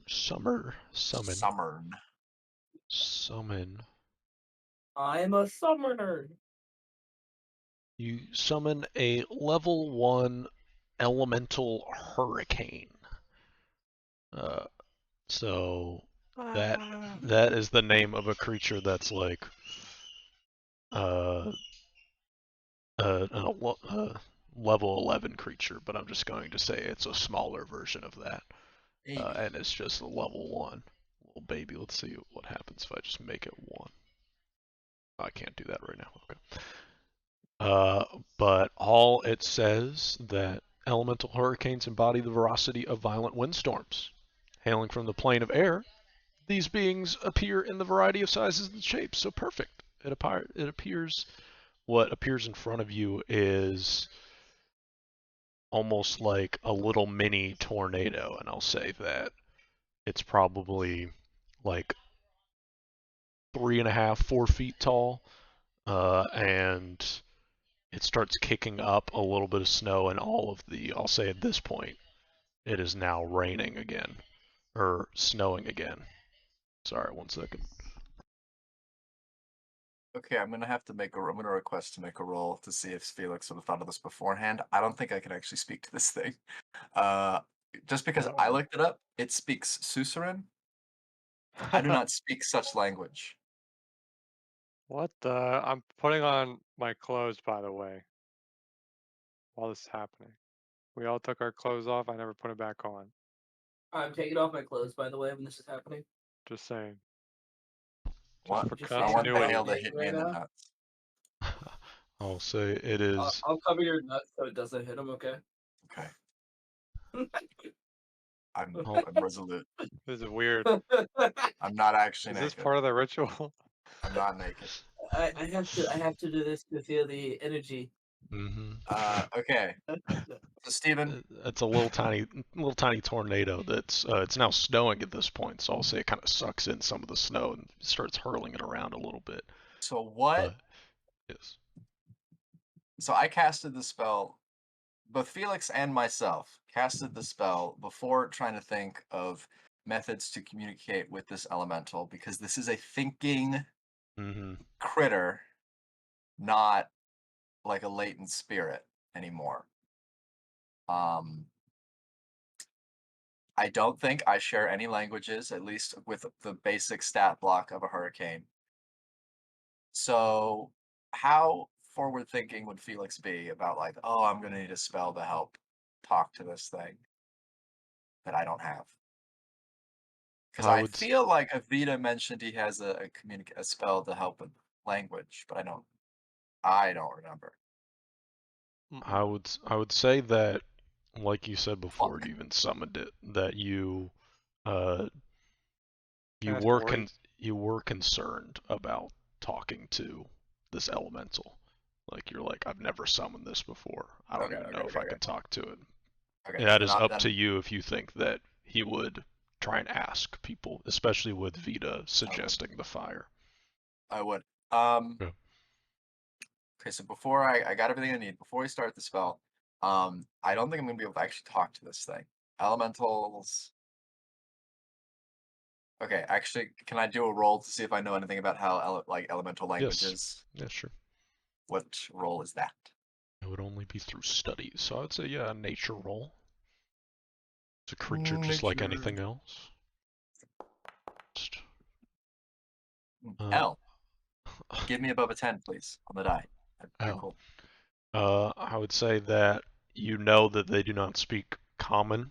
I'm a summoner. You summon a level 1 elemental hurricane. So that is the name of a creature that's like a level 11 creature, but I'm just going to say it's a smaller version of that. And it's just a level 1. Little baby, let's see what happens if I just make it 1. I can't do that right now. Okay. But all it says that elemental hurricanes embody the ferocity of violent windstorms. Hailing from the plane of air, these beings appear in the variety of sizes and shapes, so perfect. It appears what appears in front of you is almost like a little mini tornado, and I'll say that it's probably like 3.5, 4 feet tall, and it starts kicking up a little bit of snow, and all of the, I'll say at this point, it is now raining again, or snowing again. Sorry, 1 second. Okay, I'm gonna request to make a roll to see if Felix would have thought of this beforehand. I don't think I can actually speak to this thing. Just because I looked it up, it speaks Susaran. I do not speak such language. What the? I'm putting on my clothes, by the way, while this is happening. We all took our clothes off. I never put it back on. I'm taking off my clothes, by the way, when this is happening. Just saying. What? For Just I want the continuity. hail to hit me right in the now. nuts. I'll say it is. I'll cover your nuts so it doesn't hit them, okay? Okay, I'm Oh. resolute. This is weird. I'm not actually Is this naked. part of the ritual? I'm not naked. I have to do this to feel the energy. Okay. So Steven, It's a little tiny tornado that's it's now snowing at this point, so I'll say it kind of sucks in some of the snow and starts hurling it around a little bit. so what? Yes. So I casted the spell, both Felix and myself casted the spell before trying to think of methods to communicate with this elemental, because this is a thinking critter, not like a latent spirit anymore. I don't think I share any languages, at least with the basic stat block of a hurricane. So how forward thinking would Felix be about, like, oh, I'm gonna need a spell to help talk to this thing that I don't have? Because I feel like Avita mentioned he has a spell to help with language, but I don't remember. I would say that, like you said before, you even summoned it, that you were concerned about talking to this elemental. Like, you're like, I've never summoned this before. I don't even know if I can talk to it. Okay, That is up to you if you think that he would try and ask people, especially with Vita suggesting the fire. I would. Yeah. Okay, so before I got everything I need, before we start the spell, I don't think I'm gonna be able to actually talk to this thing. Elementals. Okay, actually, can I do a roll to see if I know anything about how elemental languages? Yeah, sure. What roll is that? It would only be through studies, so I would say, yeah, a nature roll. It's a creature just like anything else. L. Give me above a 10, please, on the die. Cool. I would say that you know that they do not speak common.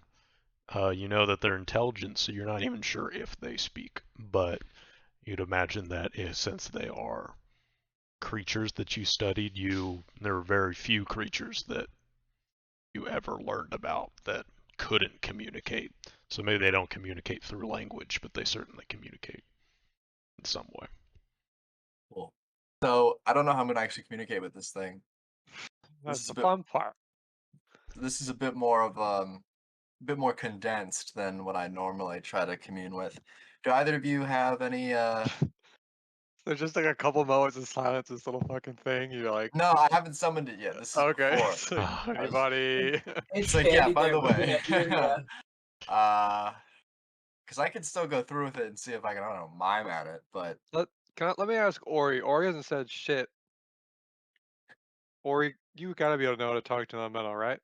You know that they're intelligent, so you're not even sure if they speak. But you'd imagine that since they are creatures that you studied, there are very few creatures that you ever learned about that couldn't communicate. So maybe they don't communicate through language, but they certainly communicate in some way. Cool. So I don't know how I'm gonna actually communicate with this thing. That's the fun part. This is a bit more of bit more condensed than what I normally try to commune with. Do either of you have any There's just like a couple moments of silence, this little fucking thing. You're like, No, I haven't summoned it yet. This is okay. before. It's like, anybody? It's like, yeah, by the way. Because I could still go through with it and see if I can, I don't know, mime at it, but Let me ask Ori. Ori hasn't said shit. Ori, you gotta be able to know how to talk to elemental, right?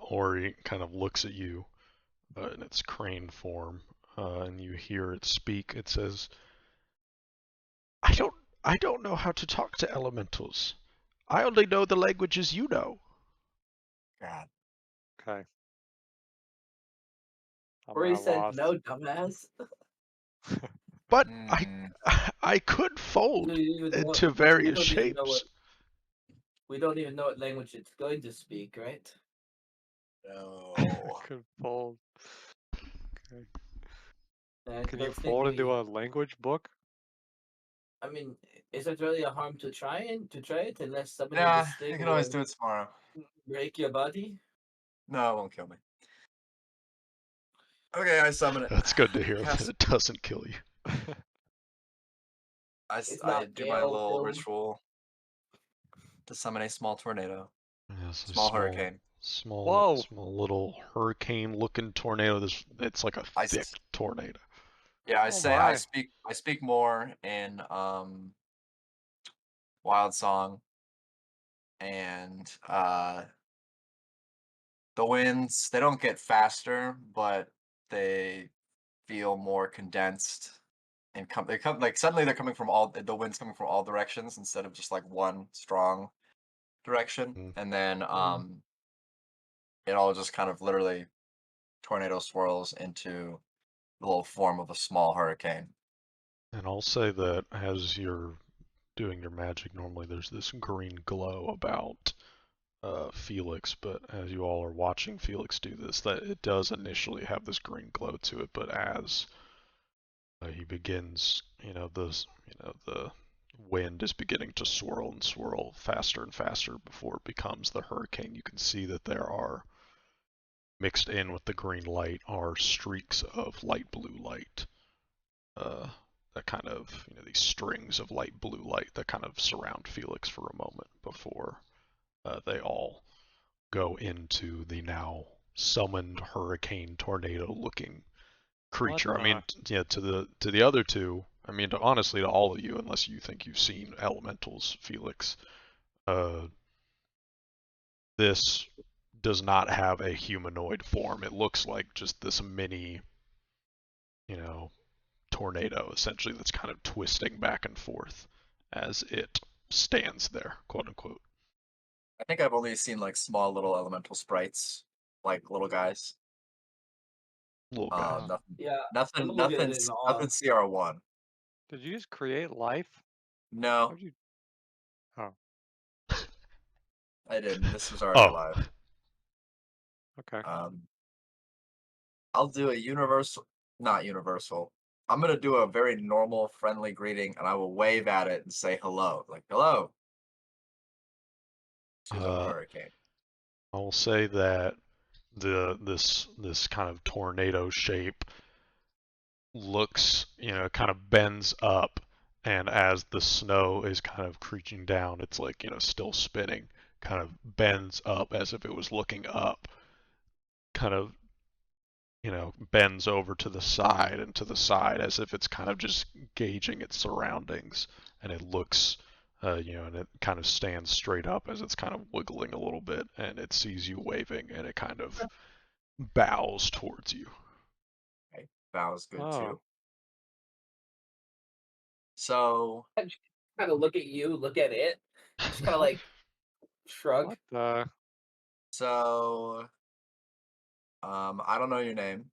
Ori kind of looks at you in its crane form, and you hear it speak. It says, I don't know how to talk to elementals. I only know the languages you know. God. Okay. Ori said, no, dumbass. But I could fold into various shapes. We don't even know what language it's going to speak, right? No. Could fold. Okay. Can you fold into a language book? I mean, is it really a harm to try it unless somebody Yeah, this thing you can always do it tomorrow. break your body? No, it won't kill me. Okay, I summon it. That's good to hear that Cast- it doesn't kill you. It's I not do my Gale little film. ritual to summon a small tornado, Yes, a small hurricane. Whoa. small little hurricane-looking tornado. It's like a I thick s- tornado. yeah, I Oh say I my. speak more in Wild Song, and the winds, they don't get faster, but they feel more condensed and they come like suddenly they're coming from all the winds coming from all directions instead of just like one strong direction. Mm. And then Mm. it all just kind of literally tornado swirls into the little form of a small hurricane. And I'll say that as you're doing your magic, normally there's this green glow about Felix, but as you all are watching Felix do this, that it does initially have this green glow to it, but as he begins, the wind is beginning to swirl and swirl faster and faster before it becomes the hurricane. You can see that there are mixed in with the green light are streaks of light blue light. That kind of, these strings of light blue light that kind of surround Felix for a moment before they all go into the now summoned hurricane tornado looking creature. What I mean, yeah, to the other two, I mean, honestly, to all of you, unless you think you've seen elementals, Felix, this does not have a humanoid form. It looks like just this mini, tornado, essentially, that's kind of twisting back and forth as it stands there, quote unquote. I think I've only seen like small little elemental sprites, like little guys. Little guy. Nothing, Yeah, I'm nothing, looking at nothing, it in awe. nothing CR1. Did you just create life? No, How'd you? Oh, I didn't. This was already Oh, alive. okay. I'll do a universal, not universal. I'm gonna do a very normal, friendly greeting, and I will wave at it and say hello, like hello to the uh, hurricane. I will say that this kind of tornado shape looks, kind of bends up, and as the snow is kind of creeping down, it's like, still spinning, kind of bends up as if it was looking up, kind of, bends over to the side and to the side as if it's kind of just gauging its surroundings, and it looks, and it kind of stands straight up as it's kind of wiggling a little bit, and it sees you waving, and it kind of bows towards you. Okay, that was good Oh, too. So Kind of look at you, look at it, just kind of like shrug. what the? so I don't know your name.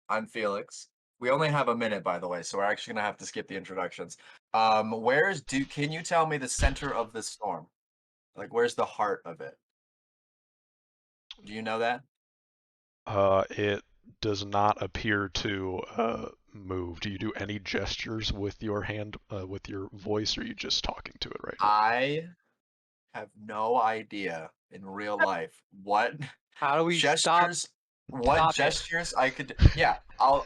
I'm Felix. We only have a minute, by the way, so we're actually gonna have to skip the introductions. Can you tell me the center of the storm? Like, where's the heart of it? Do you know that? It does not appear to move. Do you do any gestures with your hand, with your voice, or are you just talking to it right now? I have no idea in real life what How do we stop? gestures Stop it. gestures I could yeah, How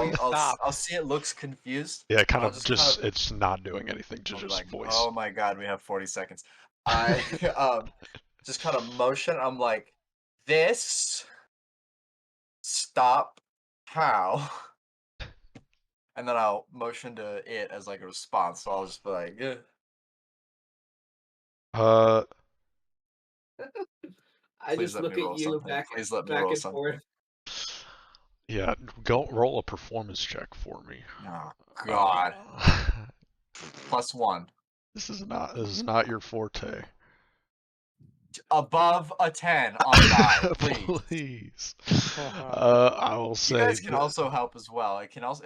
do we stop? I'll see it looks confused. Yeah, kind I'll of just kind of it's not doing anything, I'll be just like, voice. "Oh my god, we have 40 seconds." I just kind of motion. I'm like, "This stop how?" And then I'll motion to it as like a response. So I'll just be like, "Yeah." Uh, I Please just let me look at roll you something. Please let me roll and something. forth. yeah, go roll a performance check for me. Oh god. +1. This is not your forte. Above a 10 on die, please. Please. Uh-huh. I will You say guys can that, also help as well. It can also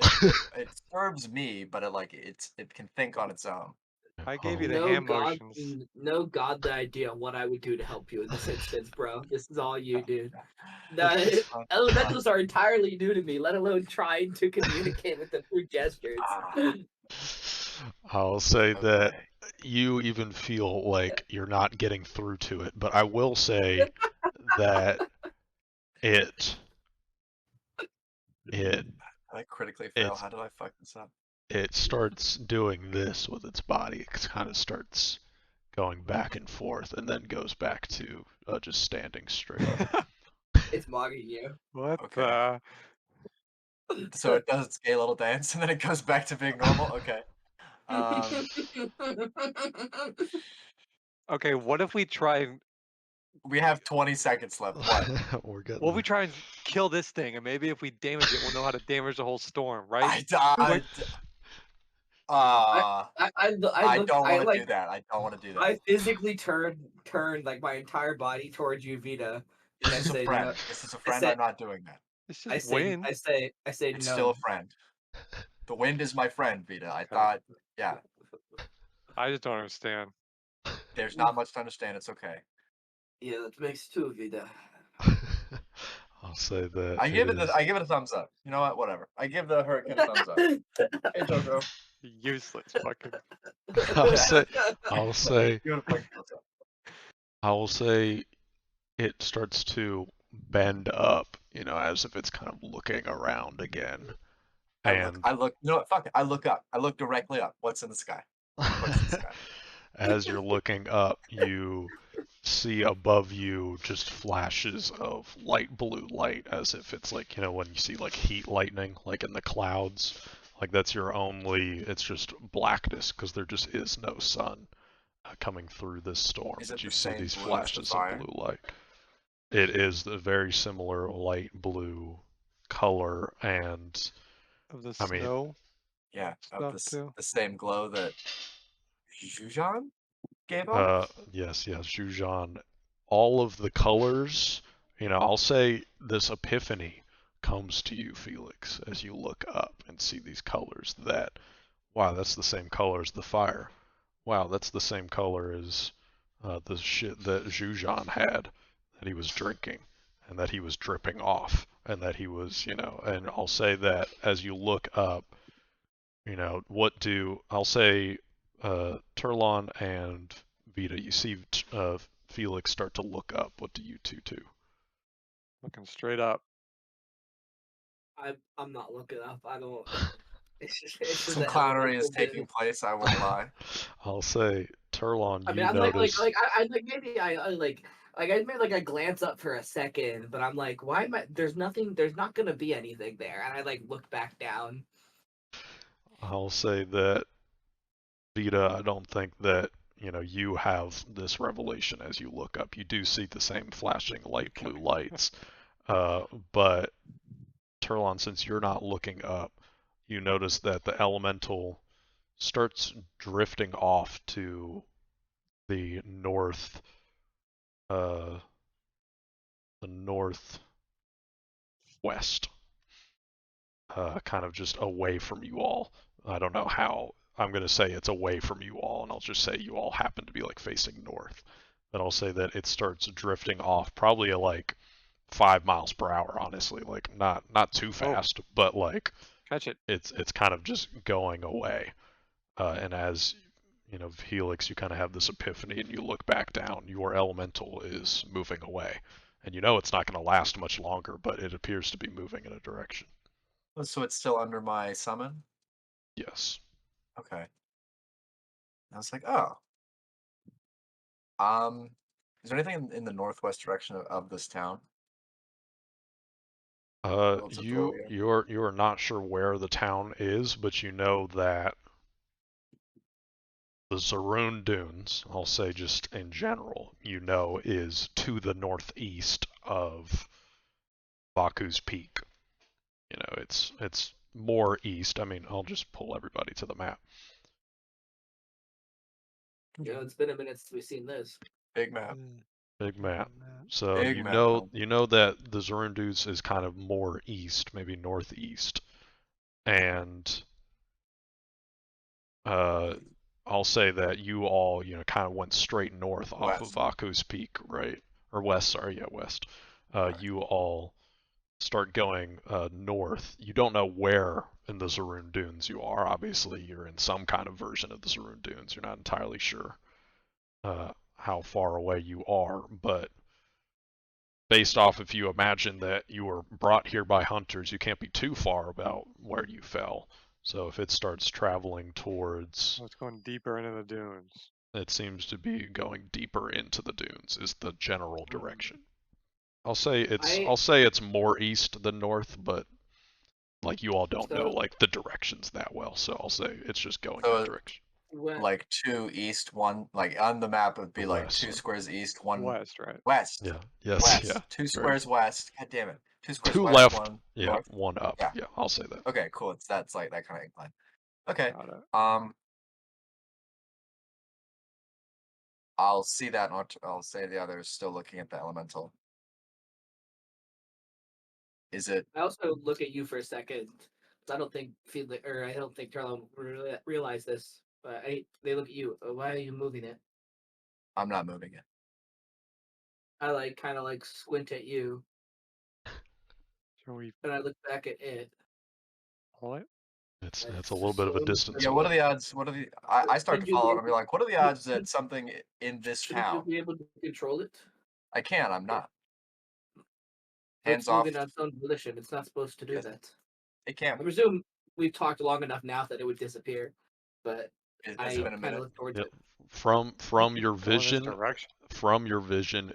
it serves me, but it can think on its own. I gave you the No hand god, motions. no god, the idea what I would do to help you in this instance, bro. This is all you, dude. The elementals are entirely new to me, let alone trying to communicate with them through gestures. I'll say that Okay. you even feel like you're not getting through to it, but I will say that it it I critically fail. It's- How did I fuck this up? it starts doing this with its body. It kind of starts going back and forth, and then goes back to just standing straight. It's mocking you. What Okay. So it does its gay little dance, and then it goes back to being normal. Okay. Okay, what if we try and We have 20 seconds left. What? We're getting what if we there. try and kill this thing, and maybe if we damage it, we'll know how to damage the whole storm, right? I died. I don't want to do that. I don't want to do that. I physically turned like my entire body towards you, Vita. This I is a say friend. no- This is a I friend. said- I'm not doing that. It's I just say wind. I say It's no. still a friend. The wind is my friend, Vita. I Okay. thought, yeah. I just don't understand. There's not much to understand. It's okay. Yeah, that makes two, Vita. I'll say that I give it is- a thumbs up. You know what? Whatever. I give the hurricane a thumbs up. Hey, Jojo. Useless fucking. I'll say Give it a fucking thumbs up. I will say it starts to bend up, as if it's kind of looking around again. I look. You know what? Fuck it. I look up. I look directly up. What's in the sky? What's in the sky? As you're looking up, you see above you just flashes of light blue light, as if it's like, when you see like heat lightning, like in the clouds, like that's your only, it's just blackness because there just is no sun coming through this storm. Is it But you the see same these blue as the flashes of fire? blue light. It is the very similar light blue color, and Of the I mean, snow. Yeah, Stuff of too. the same glow that Jujan gave off. yes, Zhujan. All of the colors, I'll say this epiphany comes to you, Felix, as you look up and see these colors that, wow, that's the same color as the fire. Wow, that's the same color as the shit that Zhujan had, that he was drinking, and that he was dripping off, and that he was, and I'll say that as you look up, I'll say Turlon and Vita, you see Felix start to look up. What do you two do? Looking straight up. I'm not looking up. I don't. It's just Some an clownery is elemental taking thing. place. I won't lie. I'll say Turlon, I you mean, I'm notice. I like maybe I like I made like a glance up for a second, but I'm like, why am I? There's nothing. There's not gonna be anything there, and I like look back down. I'll say that Vita, I don't think that you have this revelation as you look up. You do see the same flashing light blue lights, but Turlon, since you're not looking up, you notice that the elemental starts drifting off to the north, the northwest, kind of just away from you all. I don't know how. I'm going to say it's away from you all, and I'll just say you all happen to be like facing north. But I'll say that it starts drifting off, probably at like 5 miles per hour. Honestly, like not too fast, but like Catch it. it's kind of just going away. And as Helix, you kind of have this epiphany, and you look back down. Your elemental is moving away, and it's not going to last much longer, but it appears to be moving in a direction. So it's still under my summon? Yes. Okay. I was like, oh. Is there anything in the northwest direction of this town? You are not sure where the town is, but you know that the Zaroon Dunes, I'll say just in general, is to the northeast of Baku's Peak. It's more east. I mean, I'll just pull everybody to the map. It's been a minute since we've seen this. Big map. Big map. So Big you map, know man. you know that the Zaroon Dunes is kind of more east, maybe northeast, and I'll say that you all kind of went straight north off of Baku's Peak, right? Or west, sorry, yeah, west. Right. You all start going north. You don't know where in the Zaroon Dunes you are. Obviously, you're in some kind of version of the Zaroon Dunes. You're not entirely sure how far away you are, but based off if you imagine that you were brought here by hunters, you can't be too far about where you fell. So if it starts traveling towards, Oh, it's going deeper into the dunes. it seems to be going deeper into the dunes is the general direction. I'll say it's more east than north, but like you all don't know So- like the directions that well, so I'll say it's just going So that direction. Like 2 east, 1 like on the map it would be like West, 2 so- squares east, 1 West, right? west. Yeah. Yes. West. Yeah. 2 Very squares west. God damn it. 2 squares 2 west, left. 1 Yeah. north. 1 up. Yeah. Yeah. I'll say that. Okay, cool. That's like that kind of incline. Okay. Got it. I'll see that and I'll say the other is still looking at the elemental. Is it? I also look at you for a second. I don't think Carla realize this, but they look at you. Why are you moving it? I'm not moving it. I kind of squint at you, Shall we and I look back at it. pull it? It's a little bit of a distance Yeah, what are away. the odds? What are the? I start to Should you follow be it and be like, what are the odds that something in this Shouldn't you town? be able to control it? I can't. I'm not. It's Hands off. moving on its own volition. It's not supposed to do Yes. that. It can't. I presume we've talked long enough now that it would disappear, but It's I been a kind minute. of look towards Yep. it. From your Go in this vision, direction.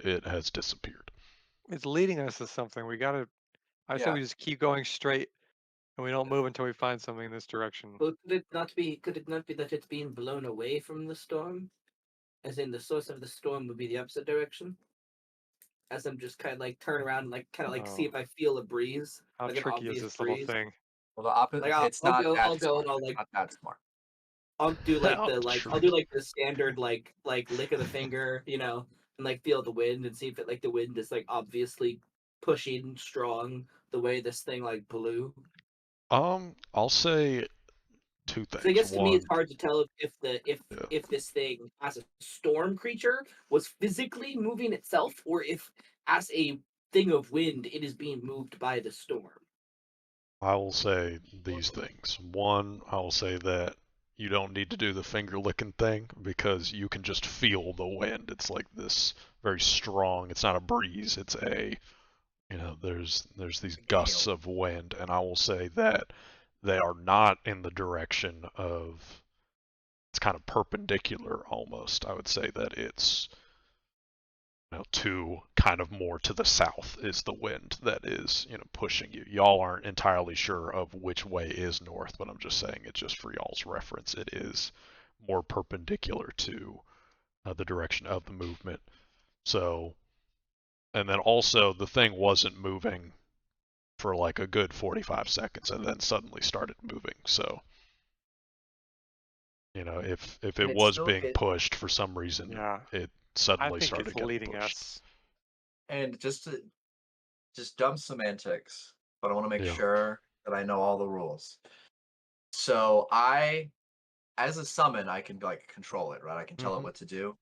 it has disappeared. It's leading us to something. We gotta. I say Yeah. we just keep going straight, and we don't move until we find something in this direction. But could it not be that it's being blown away from the storm? As in the source of the storm would be the opposite direction? As I'm just kind of turn around and see if I feel a breeze. How like an tricky is obvious this little breeze. thing? Well, the opposite. It's I'll not go- that I'll go smart. and I'll, It's not that smart. I'll do How I'll do the standard lick of the finger, and feel the wind and see if it the wind is obviously pushing strong the way this thing blew. I'll say 2 things. So I guess to me One, it's hard to tell if this thing as a storm creature was physically moving itself or if as a thing of wind it is being moved by the storm. I will say these things. One, I will say that you don't need to do the finger licking thing because you can just feel the wind. It's like this very strong. It's not a breeze. It's there's these gusts of wind, and I will say that they are not in the direction of. It's kind of perpendicular almost. I would say that it's to kind of more to the south is the wind that is pushing you. Y'all aren't entirely sure of which way is north, but I'm just saying it just for y'all's reference. It is more perpendicular to the direction of the movement. So, and then also the thing wasn't moving for like a good 45 seconds and then suddenly started moving. So, if it was being pushed for some reason, Yeah. it I suddenly think started it's getting leading pushed. us. And just dumb semantics, but I want to make Yeah. sure that I know all the rules. So as a summon, I can control it, right? I can tell it what to do.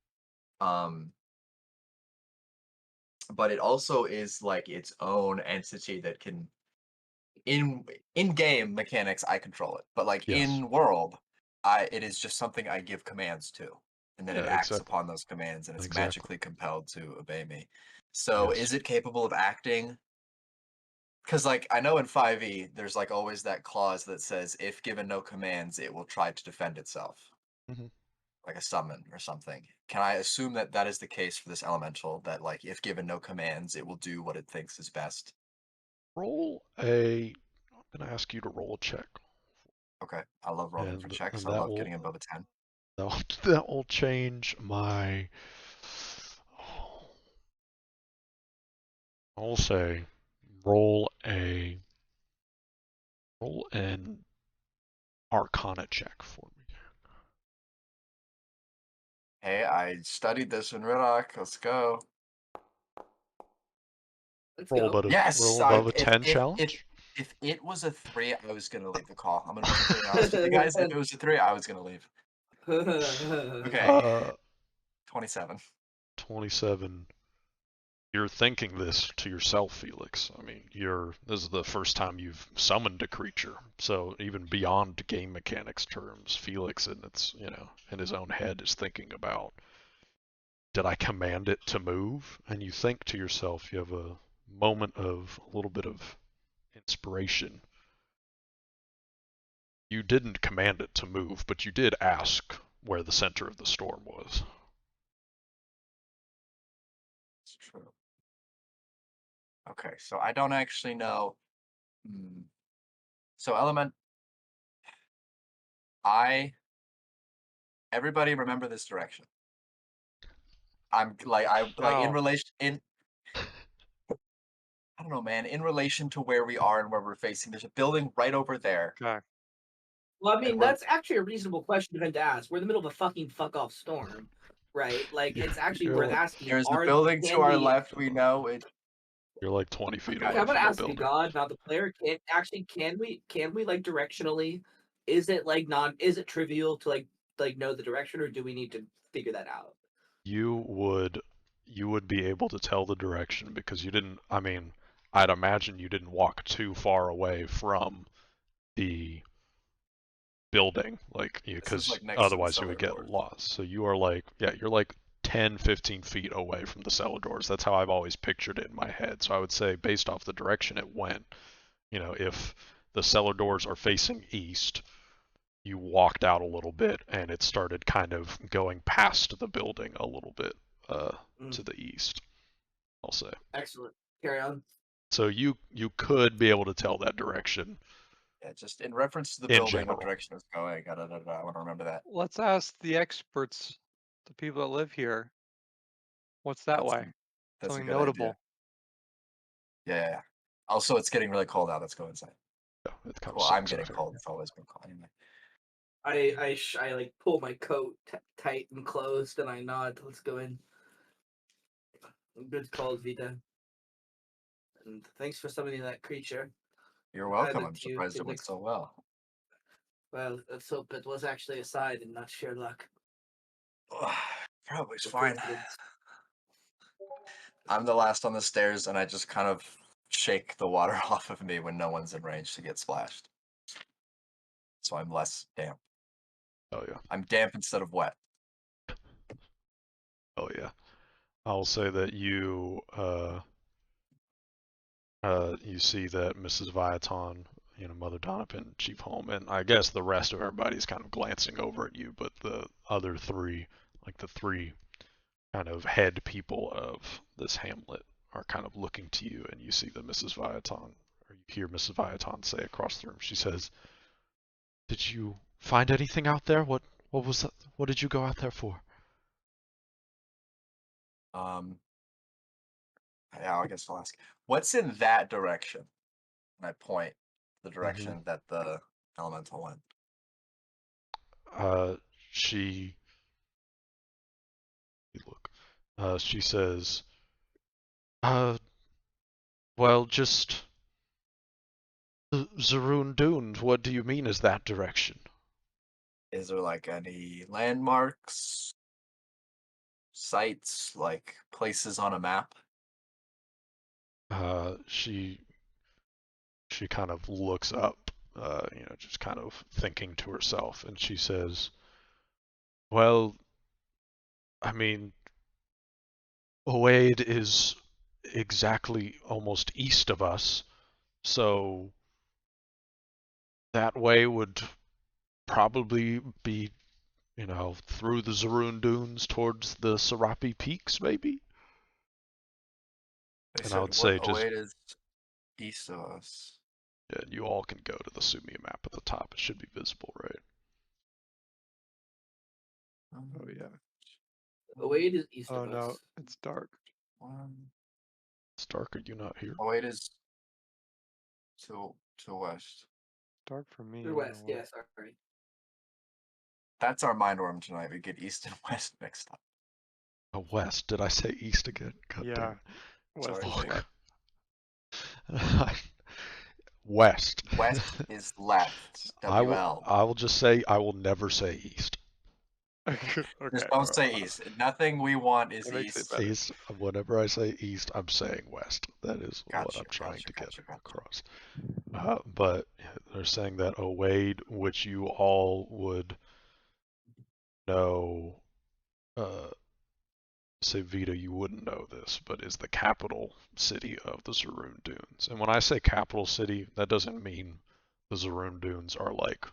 But it also is its own entity that can in game mechanics I control it. But Yes. in world, it is just something I give commands to. And then Yeah, it acts exactly. upon those commands and it's Exactly. magically compelled to obey me. So Yes. is it capable of acting? Because I know in 5e there's always that clause that says if given no commands it will try to defend itself. Mhm. Like a summon or something. Can I assume that that is the case for this elemental, that if given no commands it will do what it thinks is best? I'm gonna ask you to roll a check. Okay, I love rolling for checks. And I that love will getting above a 10. that will change my. I'll say, roll an Arcana check for me. Hey, I studied this in Riddock. Let's go. Let's Roll go. above Yes, roll above a 10 challenge. If it was a 3, I was gonna leave the call. I'm gonna be completely honest with you guys. If it was a 3, I was gonna leave. Okay. 27. 27. You're thinking this to yourself, Felix. I mean, this is the first time you've summoned a creature. So even beyond game mechanics terms, Felix in his own head is thinking about, did I command it to move? And you think to yourself, you have moment of a little bit of inspiration. You didn't command it to move, but you did ask where the center of the storm was. It's true. Okay, so I don't actually know. So Element, everybody remember this direction. I'm like in No. relation in I don't know, man. In relation to where we are and where we're facing, there's a building right over there. Okay. Well, I And mean, we're that's actually a reasonable question for him to ask. We're in the middle of a fucking fuck off storm, right? Like, it's actually You're worth like, asking. there's a building to Can our we? left. We know it. you're like 20 feet Okay. Okay, away I'm gonna from the ask you, building. God, not the player. Can we like directionally? Is it like Is it trivial to like know the direction, or do we need to figure that out? You would be able to tell the direction because you didn't. I mean, I'd imagine you didn't walk too far away from the building, like, This is because like next to the otherwise you cellar would get doors. lost. So you are like, yeah, you're like 10, 15 feet away from the cellar doors. That's how I've always pictured it in my head. So I would say, based off the direction it went, if the cellar doors are facing east, you walked out a little bit and it started kind of going past the building a little bit to the east, I'll say. Excellent. Carry on. So you could be able to tell that direction Yeah, just in reference to the in building, what general. direction it's going. I want to remember that. Let's ask the experts, the people that live here. What's that That's way? that's a Something good notable. idea. Yeah. Also, it's getting really cold out. Let's go inside. Yeah, it kind of Cool. I'm sucks getting out here. cold. It's always been cold anyway. I like pull my coat tight and closed, and I nod. Let's go in. Good call, Vita. And thanks for summoning that creature. You're I welcome. look I'm to you. surprised It it went looks so well. well. Let's hope it was actually a side and not sheer luck. Probably Or fine. coincidence. I'm the last on the stairs, and I just kind of shake the water off of me when no one's in range to get splashed. So I'm less damp. Oh yeah. I'm damp instead of wet. Oh yeah. I'll say that you you see that Mrs. Viaton, Mother Donovan, Chief Home, and I guess the rest of everybody's kind of glancing over at you, but the other three, like the three kind of head people of this hamlet, are kind of looking to you, and you see that Mrs. Viaton, or you hear Mrs. Viaton say across the room, she says, "Did you find anything out there? What was that? What did you go out there for?" Yeah, I guess I'll ask. What's in that direction? And I point the Mm-hmm. direction that the elemental went. She she says, well, just Zaroon Dunes. What do you mean is that direction? Is there like any landmarks, sites, like places on a map? She kind of looks up, just kind of thinking to herself, and she says, well, I mean, Oaid is exactly almost east of us, so that way would probably be, through the Zaroon Dunes towards the Serapi Peaks, maybe? They And I would said say what just, Oaid is east of us. yeah, you all can go to the Sumia map at the top. It should be visible, right? Oh yeah. Wade is east Oh of no, us. it's dark. It's dark. Are you not here? Oaid is to west. Dark for me. Or west, yeah, sorry. That's our mind worm tonight. We get east and west mixed up. Oh, west. Did I say east again? God Yeah. damn West Sorry. is Fuck. left. West. West is left. I WL. will just say I will never say east. Okay. Just don't say east. Nothing we want is That makes it east. better. East. Whenever I say east, I'm saying west. That is what Gotcha, I'm trying to get gotcha. across. But they're saying that Owaid, which you all would know say, Vita, you wouldn't know this, but is the capital city of the Zaroon Dunes. And when I say capital city, that doesn't mean the Zaroon Dunes are like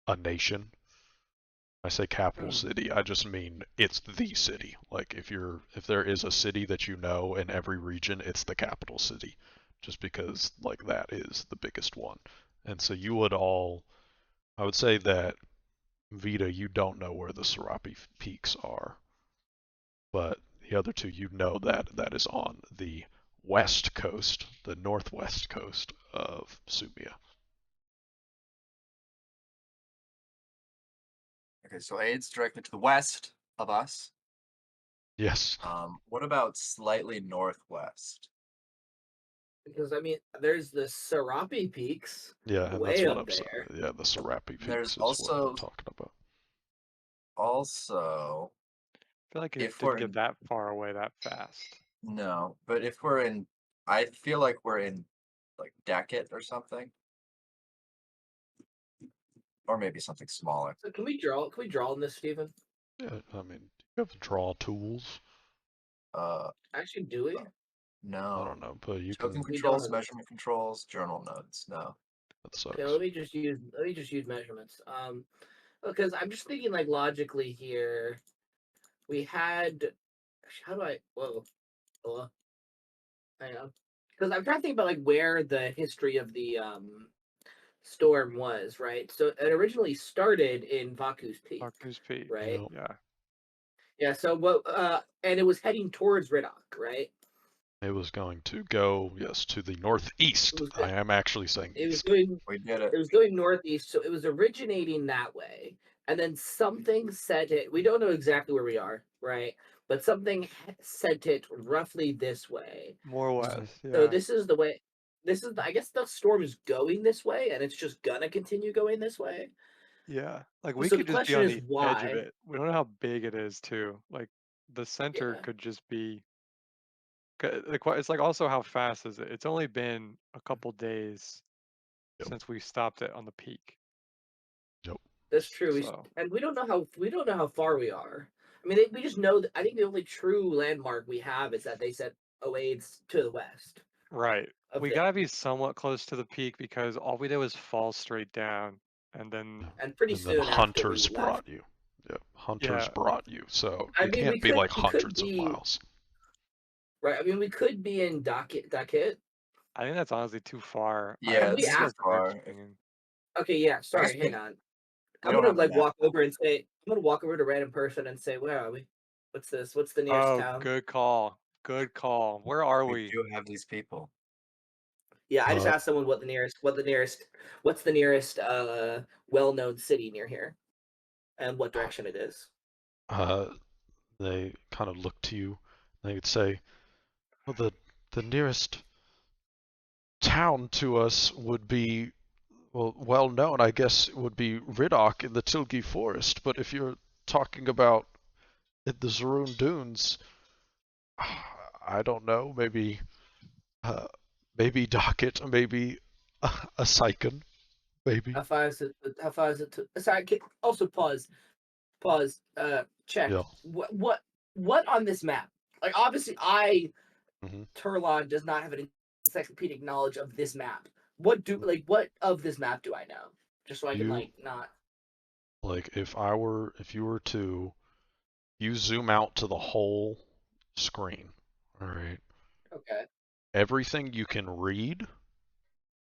a nation. When I say capital city, I just mean it's the city. Like if there is a city that you know in every region, it's the capital city, just because like that is the biggest one. And so you would all, I would say that Vita, you don't know where the Serapi Peaks are, but the other two, you know that is on the west coast, the northwest coast of Sumia. Okay, so Aid's directly to the west of us. Yes. What about slightly northwest? Because I mean, there's the Serapi Peaks. Yeah, and that's Way what up I'm saying. there. Yeah, the Serapi There's Peaks is what also I'm talking about. Also, I feel like it if didn't we're get in, that far away that fast. no, but if we're in, I feel like we're in like Dacket or something, or maybe something smaller. So can we draw? Can we draw on this, Stephen? Yeah, I mean, you have draw tools. Actually, do we? I No. don't know, but you Token can. We controls, don't. measurement controls, journal nodes. No. That sucks. Okay, let me just use measurements. Because I'm just thinking like logically here. We had. How do I? Whoa. Hello. Hang on. Because I'm trying to think about like where the history of the storm was, right? So it originally started in Vaku's Peak, Baku's Peak. right? Yep. Yeah. Yeah. So what? And it was heading towards Riddock, right? It was going to go, yes, to the northeast. It was I am actually saying It was east. going. We did It it. was going northeast, so it was originating that way, and then something sent it. We don't know exactly where we are, right? But something sent it roughly this way. More west. So Yeah. this is the way. This is, I guess, the storm is going this way, and it's just gonna continue going this way. Yeah. Like we So the could just be question on is the edge of why? it. We don't know how big it is too. Like the center Yeah. could just be. It's like also how fast is it? It's only been a couple days Yep. since we stopped it on the peak. Yep. That's true. So And we don't know how far we are. I mean, we just know that. I think the only true landmark we have is that they said Oade's to the west. right. Of We the, gotta be somewhat close to the peak because all we did was fall straight down and then and pretty And then soon after we hunters left. brought you. Yep. Hunters Yeah. brought you. So I you mean, can't be like we could hundreds of be miles. right. I mean, we could be in Dacket. I think that's honestly too far. Yeah, Have we it's too asked- far. Okay, yeah. Sorry, we- hang on. We I'm don't gonna have a like map. walk over and say, I'm gonna walk over to a random person and say, where are we? What's this? What's the nearest Oh, town? good call. Good call. Where are We we? do have these people. Yeah, I just Uh, asked someone what's the nearest well-known city near here, and what direction it is. They kind of look to you. They would say, well, the nearest town to us would be, well known, I guess, would be Riddock in the Tilgi Forest. But if you're talking about the Zaroon Dunes, I don't know. Maybe Docket, maybe a Sycon, maybe. How far is it? How far is it to? Sorry, also pause. Check. Yeah. What on this map? Like, obviously, Mhm. Turlon does not have an encyclopedic knowledge of this map. What of this map do I know? Just so I can You like not. like if you were to you zoom out to the whole screen, all right? Okay. Everything you can read,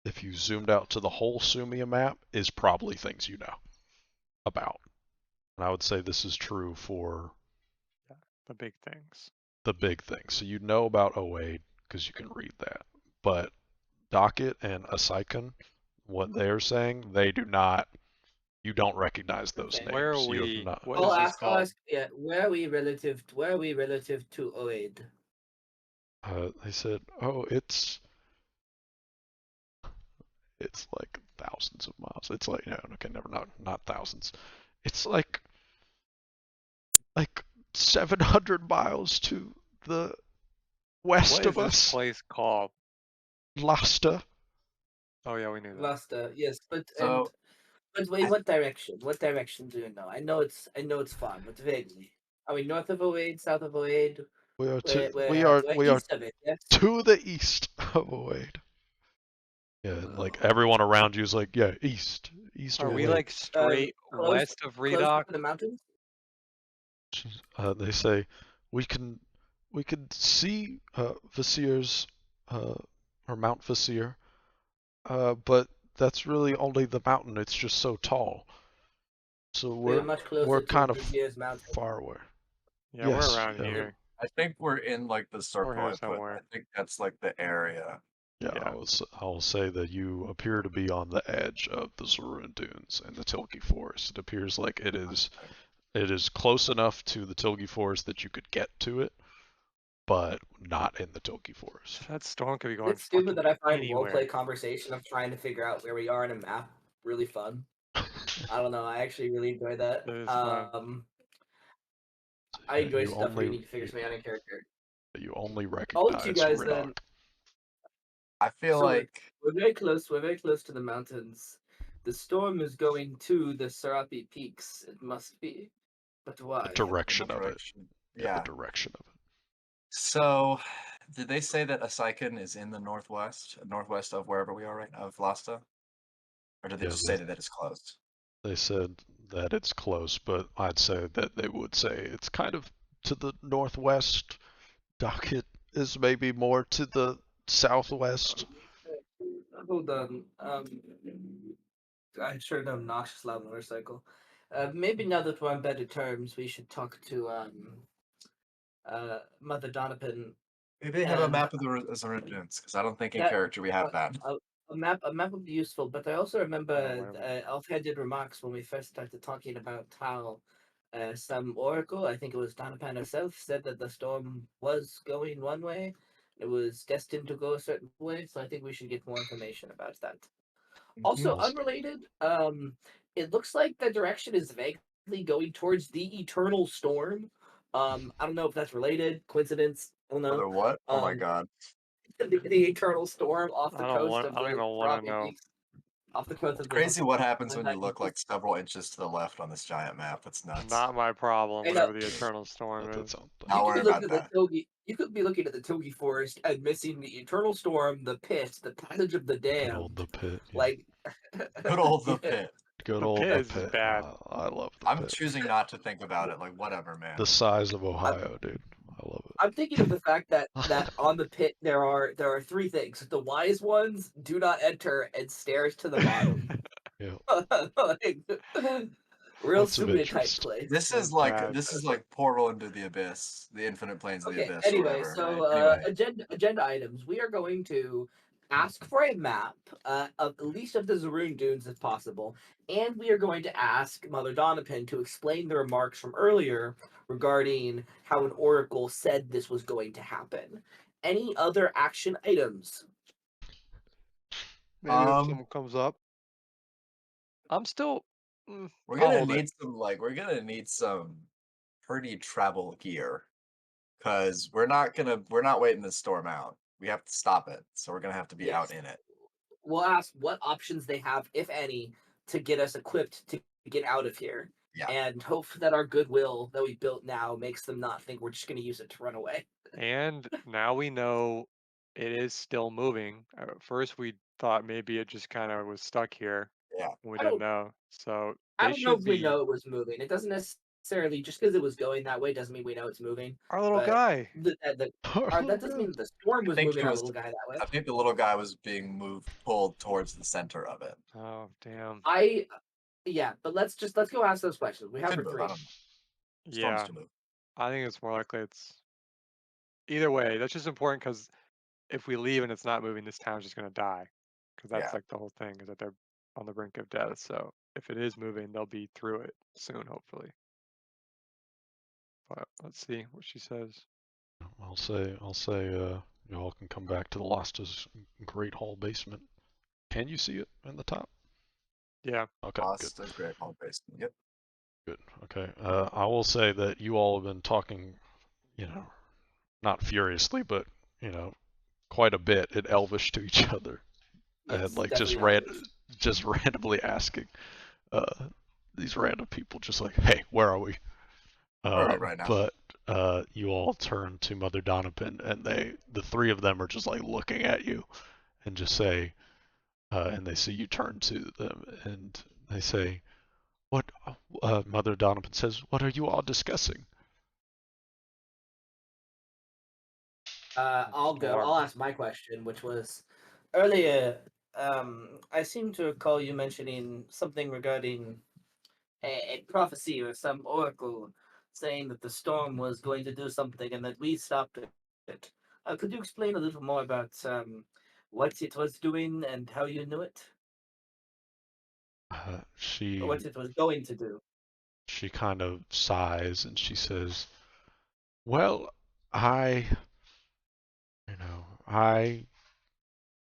if you zoomed out to the whole Sumia map, is probably things you know about. And I would say this is true for The big things. the big things. So you know about Oade because you can read that. But Docket and Asykan, what they're saying, they do not. You don't recognize those Okay. names. Where are You have we? not. What I'll is this ask. called? Yeah, where are we relative to Oed? They said, "Oh, it's like thousands of miles. It's like no, okay, never, not thousands. It's like 700 miles to the west What of is this us. place called? Lasta. Oh yeah, we knew that. Lasta, yes, but So wait, what direction? What direction do you know? I know it's far, but vaguely. Are we north of Oade, south of Oade? We are We're east of it, yes? to the east of Oade. Yeah, and like everyone around you is like, yeah, east Are of we Oade. like straight west of Close Redock? to the mountains? They say we can see Visir's or Mount Visir, but that's really only the mountain. It's just so tall. So We're much we're closer to kind of Vizier's mountain. far away. Yeah, we're Yes, around yeah. here. I think we're in like the circle here I put. I somewhere. think that's like the area. Yeah, Yeah. I will say that you appear to be on the edge of the Zurun Dunes and the Tilgi Forest. It appears like it is close enough to the Tilgi Forest that you could get to it, but not in the Tilgi Forest. That storm could be going It's stupid that I find anywhere. roleplay conversation of trying to figure out where we are in a map really fun. I don't know. I actually really enjoy that. It is fun. I enjoy you stuff where you only need to figure something out in character. you only I'll let you recognize guys Riddock. then. I feel So like we're very close. We're very close to the mountains. The storm is going to the Serapi Peaks. It must be, but why? The direction the of it. direction. Yeah, Yeah. the direction of it. So, did they say that Asaiken is in the northwest of wherever we are right now, of Vlasta? Or did they Yeah, just say that it's closed? They said that it's close, but I'd say that they would say it's kind of to the northwest. Docket is maybe more to the southwest. Hold on. I heard an obnoxious loud motorcycle. Maybe now that we're on better terms, we should talk to Mother Donovan. Maybe they have a And map of the Azura Dunes, because I don't think in that character we have that. a map would be useful. But I also remember whatever. Alfhead did remarks when we first started talking about how some oracle, I think it was Donovan herself, said that the storm was going one way. It was destined to go a certain way. So I think we should get more information about that. Also, Mhm. unrelated, it looks like the direction is vaguely going towards the Eternal Storm. I don't know if that's related, coincidence. I don't know. Other what? Oh my Um, god. the Eternal Storm off the coast of I don't the even want to Serapi know. Peaks. Off the coast of the Crazy what happens when you Serapi look like Peaks. several inches to the left on this giant map. That's nuts. Not my problem. I know. Whatever the eternal storm is. I'll worry about that. You could be looking at the Tilgi Forest and missing the Eternal Storm, the Pit, the Passage of the Good Damned. old the pit. Yeah. Like, Good old the pit. Good The old pit the is pit. bad. I love the I'm pit. choosing not to think about it. Like whatever, man. The size of Ohio, dude. I love it. I'm thinking of the fact that on the pit there are three things. The wise ones do not enter and stairs to the bottom. Yeah. Like, real Points of Sumia type interest. place. This is like Portal into the Abyss, the infinite planes of the Okay. abyss. Or Anyway, whatever. so Anyway, agenda items. We are going to ask for a map of at least of the Zaroon Dunes if possible, and we are going to ask Mother Donovan to explain the remarks from earlier regarding how an oracle said this was going to happen. Any other action items? Maybe if someone comes up. I'm still. we're I'll gonna hold it. need some pretty travel gear, because we're not waiting this storm out. We have to stop it, so we're gonna have to be out Yes. in it. We'll ask what options they have, if any, to get us equipped to get out of here. Yeah. And hope that our goodwill that we built now makes them not think we're just going to use it to run away. And now we know it is still moving. At first, we thought maybe it just kind of was stuck here. Yeah. We I didn't don't- know. So I they don't know should if we be. know it was moving. It doesn't necessarily just because it was going that way doesn't mean we know it's moving. Our little But guy. that doesn't mean the storm was think moving he our was- little guy that way. I think the little guy was being pulled towards the center of it. Oh damn. Yeah, but let's go ask those questions. We have Could for move, three. I don't know. Storms Yeah, can move. I think it's more likely it's. Either way, that's just important because if we leave and it's not moving, this town's just gonna die. Because that's Yeah. like the whole thing is that they're on the brink of death. So if it is moving, they'll be through it soon, hopefully. But let's see what she says. I'll say y'all can come back to the Lostas Great Hall basement. Can you see it in the top? Yeah. Okay, Lost a great hall basement. Yep. good. Okay. I will say that you all have been talking, not furiously, but quite a bit in Elvish to each other, Yes, and like definitely just randomly asking these random people, just like, hey, where are we? All right, right now. But you all turn to Mother Donovan, and the three of them are just like looking at you, and just say, and they see you turn to them, and they say, "What?" Mother Donovan says, "What are you all discussing?" I'll go. Storm. I'll ask my question, which was earlier. I seem to recall you mentioning something regarding a prophecy or some oracle saying that the storm was going to do something and that we stopped it. Could you explain a little more about what it was doing and how you knew it, Uh, or she what it was going to do? she kind of sighs and she says, "Well, I, I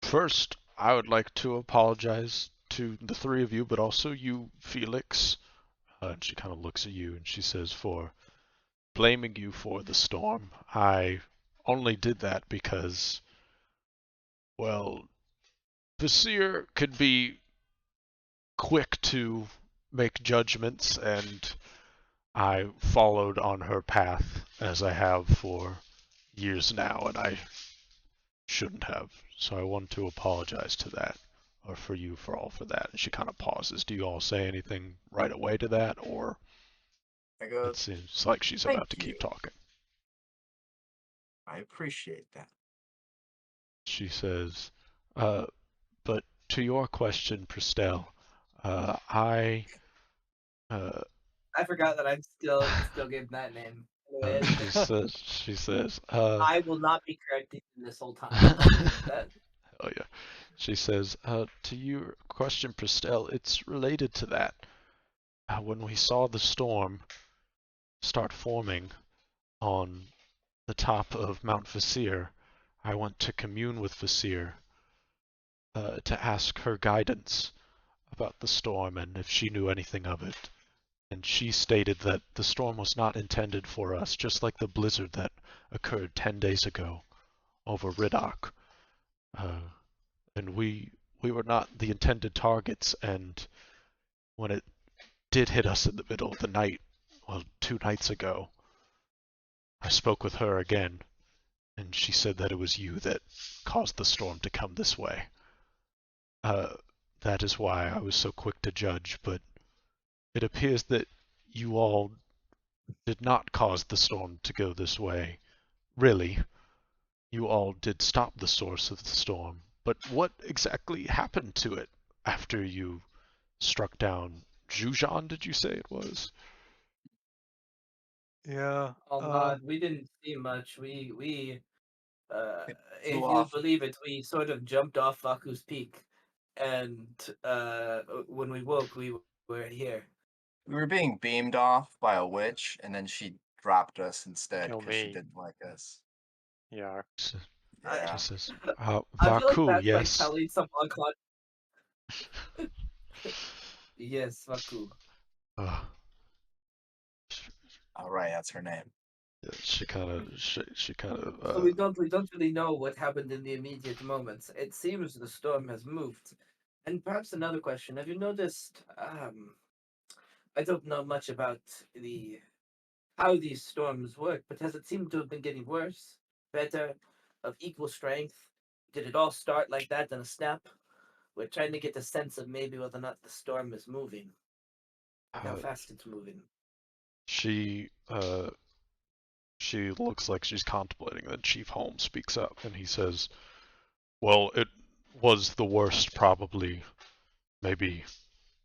first I would like to apologize to the three of you, but also you, Felix." And she kind of looks at you and she says, "For blaming you for the storm. I only did that because, well, Visir could be quick to make judgments, and I followed on her path as I have for years now, and I shouldn't have. So I want to apologize to that, or for you for all for that." And she kind of pauses. Do you all say anything right away to that, or I go, it seems like she's thank about to you. keep talking? I appreciate that. She says, but to your question, Pristel, I, uh, I forgot that I'm still giving that name. Anyways, she says, I will not be corrected this whole time. I'll leave it at that. oh yeah, she says, to your question, Pristel, it's related to that. When we saw the storm start forming on the top of Mount Vasir, I went to commune with Vasir, to ask her guidance about the storm and if she knew anything of it. And she stated that the storm was not intended for us, just like the blizzard that occurred 10 days ago over Riddock. Uh, and we were not the intended targets, and when it did hit us in the middle of the night, well, 2 nights ago, I spoke with her again, and she said that it was you that caused the storm to come this way. Uh, that is why I was so quick to judge, but it appears that you all did not cause the storm to go this way. Really, you all did stop the source of the storm, but what exactly happened to it after you struck down Jujan, did you say it was? Yeah. I'll nod. We didn't see much. We uh, It flew if you off. believe it, we sort of jumped off Vaku's peak, and when we woke, we were here. We were being beamed off by a witch, and then she dropped us instead Kill because she me. didn't like us. Yeah. She Yeah. says, I feel like Vaku, that's like yes. telling some unconscious. Yes, Vaku. Uh, All right, that's her name. she kind of, she kind of, So we don't really know what happened in the immediate moments. It seems the storm has moved. And perhaps another question: have you noticed? I don't know much about the how these storms work, but has it seemed to have been getting worse, better, of equal strength? Did it all start like that in a snap? We're trying to get a sense of maybe whether or not the storm is moving, and how uh, fast it's moving. she, she looks like she's contemplating. Then Chief Holmes speaks up and he says, well, it was the worst probably maybe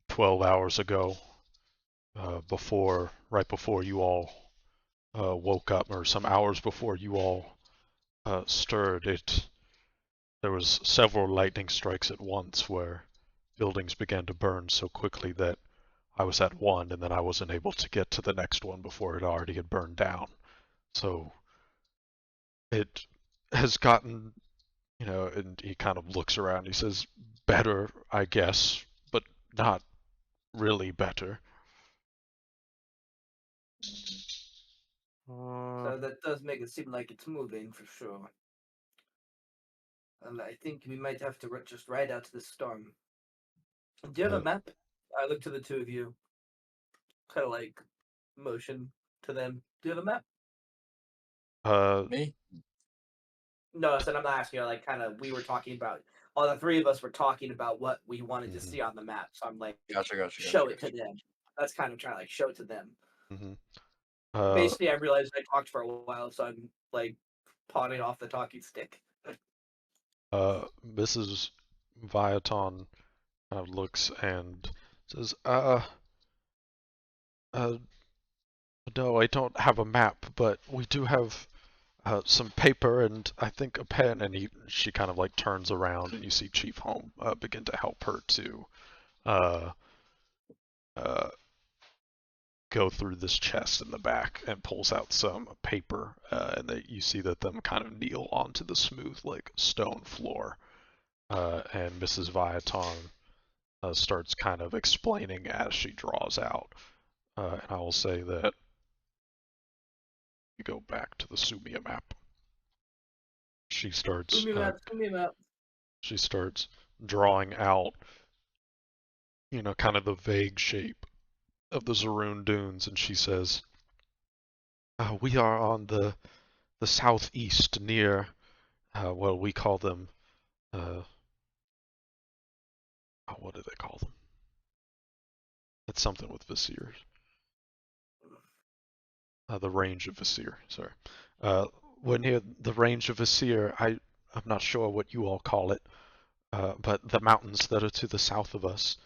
12 hours ago, right before you all woke up, or some hours before you all stirred. There was several lightning strikes at once where buildings began to burn so quickly that I was at one and then I wasn't able to get to the next one before it already had burned down. So it has gotten, and he kind of looks around. He says, better, I guess, but not really better. So that does make it seem like it's moving for sure. And I think we might have to just ride out the storm. Do you have a map? I look to the two of you, kind of like motion to them. Do you have a map? Me? No, I said I'm not asking you. Like, kind of, we were talking about. All the three of us were talking about what we wanted to see on the map. So I'm like, Gotcha. show it to them. That's kind of trying to like show it to them. Mm-hmm. Basically, I realized I talked for a while, so I'm like pawning off the talking stick. Mrs. Viaton kind of looks and says, no, I don't have a map, but we do have some paper and I think a pen. And she kind of like turns around, and you see Chief Home begin to help her to uh, go through this chest in the back and pulls out some paper. And you see that them kind of kneel onto the smooth like stone floor. And Mrs. Viaton starts kind of explaining as she draws out. And I will say that you go back to the Sumia map. She starts she starts drawing out, kind of the vague shape of the Zaroon Dunes, and she says, "We are on the southeast near, well, we call them, what do they call them? It's something with Viziers. The range of Vizier, sorry. We're near the range of Vizier. I'm not sure what you all call it, but the mountains that are to the south of us."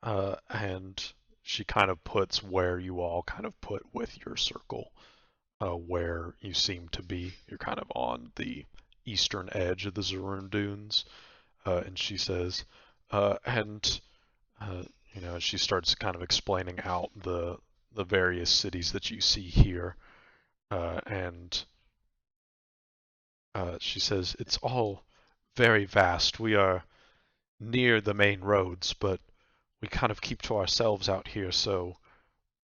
And she kind of puts where you all kind of put with your circle, where you seem to be. You're kind of on the eastern edge of the Zaroon Dunes. And she says, and she starts kind of explaining out the various cities that you see here. And she says, it's all very vast. We are near the main roads, but we kind of keep to ourselves out here, so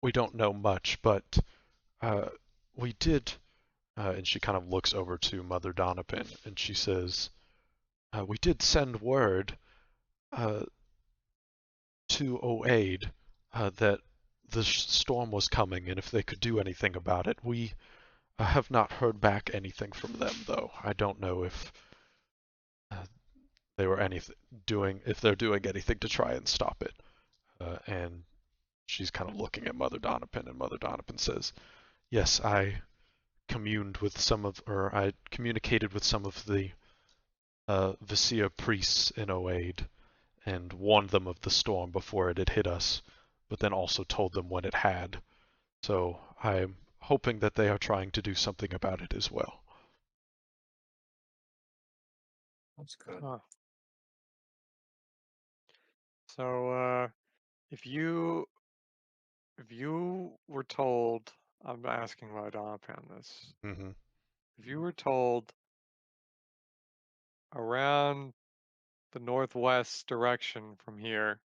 we don't know much, but we did, and she kind of looks over to Mother Donovan, and she says, we did send word to Oaid that the storm was coming, and if they could do anything about it. We have not heard back anything from them, though. I don't know if they were if they're doing anything to try and stop it. And she's kind of looking at Mother Donovan, and Mother Donovan says, "Yes, I communicated with some of the Vizier priests in Oaid and warned them of the storm before it had hit us, but then also told them when it had. So I'm hoping that they are trying to do something about it as well." That's good. Huh. So, if you were told, I'm asking about Donovan this. Mm-hmm. If you were told around the northwest direction from here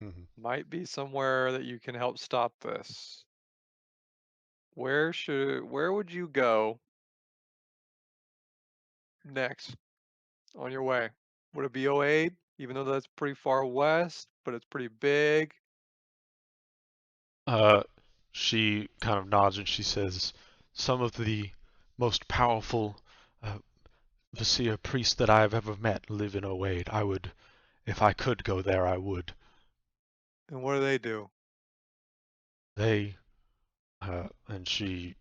Mm-hmm. might be somewhere that you can help stop this, where would you go next on your way? Would it be O8, even though that's pretty far west, but it's pretty big? She kind of nods and she says, "Some of the most powerful Vizier priests that I have ever met live in Oaid. If I could go there, I would." And what do they do? They, and she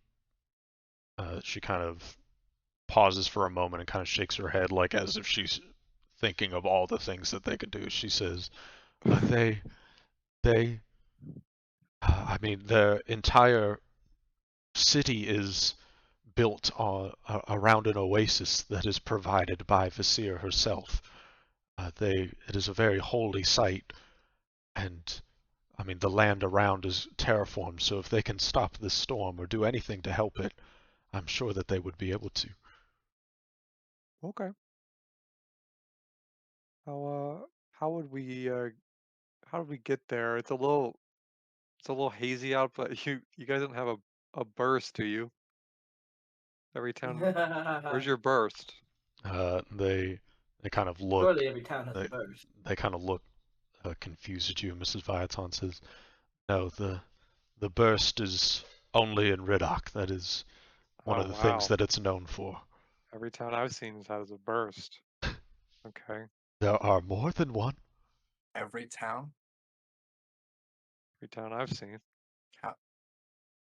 kind of pauses for a moment and kind of shakes her head, like as if she's thinking of all the things that they could do. She says, they, I mean, the entire city is built around an oasis that is provided by Vizier herself. It is a very holy site, and I mean the land around is terraformed. So if they can stop this storm or do anything to help it, I'm sure that they would be able to. Okay. How would we get there? It's a little hazy out, but you guys don't have a burst, do you? Every town. Where's your burst? They kind of look. Surely every town has a They burst. they kind of look confused at you. Mrs. Viaton says, "No, the burst is only in Riddock. That is one of the things that it's known for. Every town I've seen has a burst. Okay. There are more than one. Every town? Every town I've seen.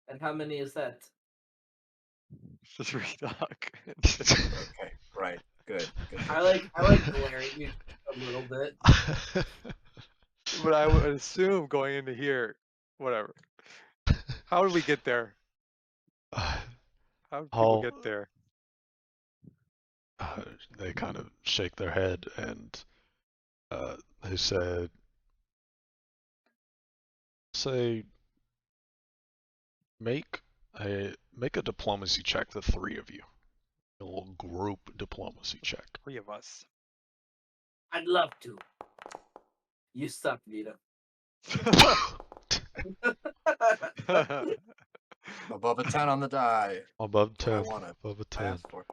And how many is that? It's just Redock. Okay, right. Good. I like glaring you a little bit. But I would assume going into here, whatever. How did we get there? How did people get there? They kind of shake their head and they say, make a diplomacy check, the three of you. A little group diplomacy check. 3 of us. I'd love to. You suck, Vita. Above a 10 on the die. Above 10. I want it. Above a I 10. asked for.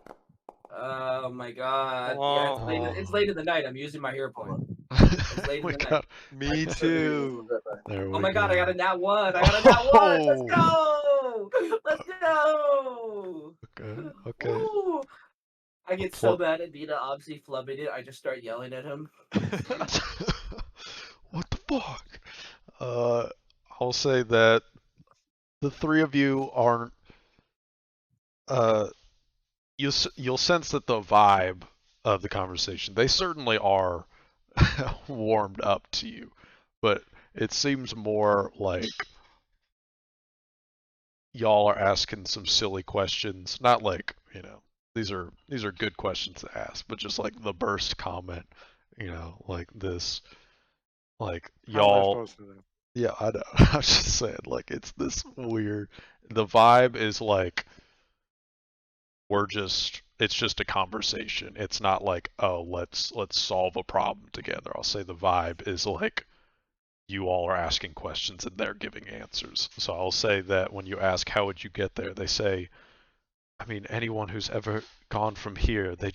Oh my god. Oh. Yeah, it's late in the night. I'm using my hero point. It's late in We the night. got, Me too. there Oh we my god, I go. got a nat 1. I got a nat 1. Let's go. Let's go. Okay. Woo. I get so mad at Vita obviously flubbing it. I just start yelling at him. What the fuck? I'll say that the three of you aren't. You'll sense that the vibe of the conversation, they certainly are warmed up to you, but it seems more like y'all are asking some silly questions. Not like, these are good questions to ask, but just like the burst comment, like this, like y'all. Yeah, I know. I was just saying, like, it's this weird. The vibe is like it's just a conversation. It's not like, oh, let's solve a problem together. I'll say the vibe is like you all are asking questions and they're giving answers. So I'll say that when you ask how would you get there, they say, I mean, anyone who's ever gone from here, they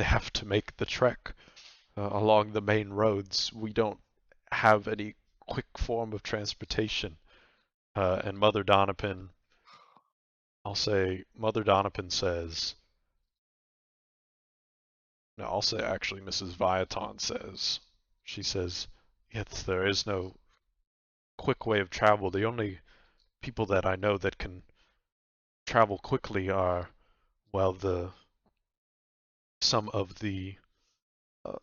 have to make the trek along the main roads. We don't have any quick form of transportation. And Mother Donovan, I'll say Mother Donovan says, no, I'll say actually Mrs. Viaton says, she says, yes, there is no quick way of travel. The only people that I know that can travel quickly are, well, some of the, I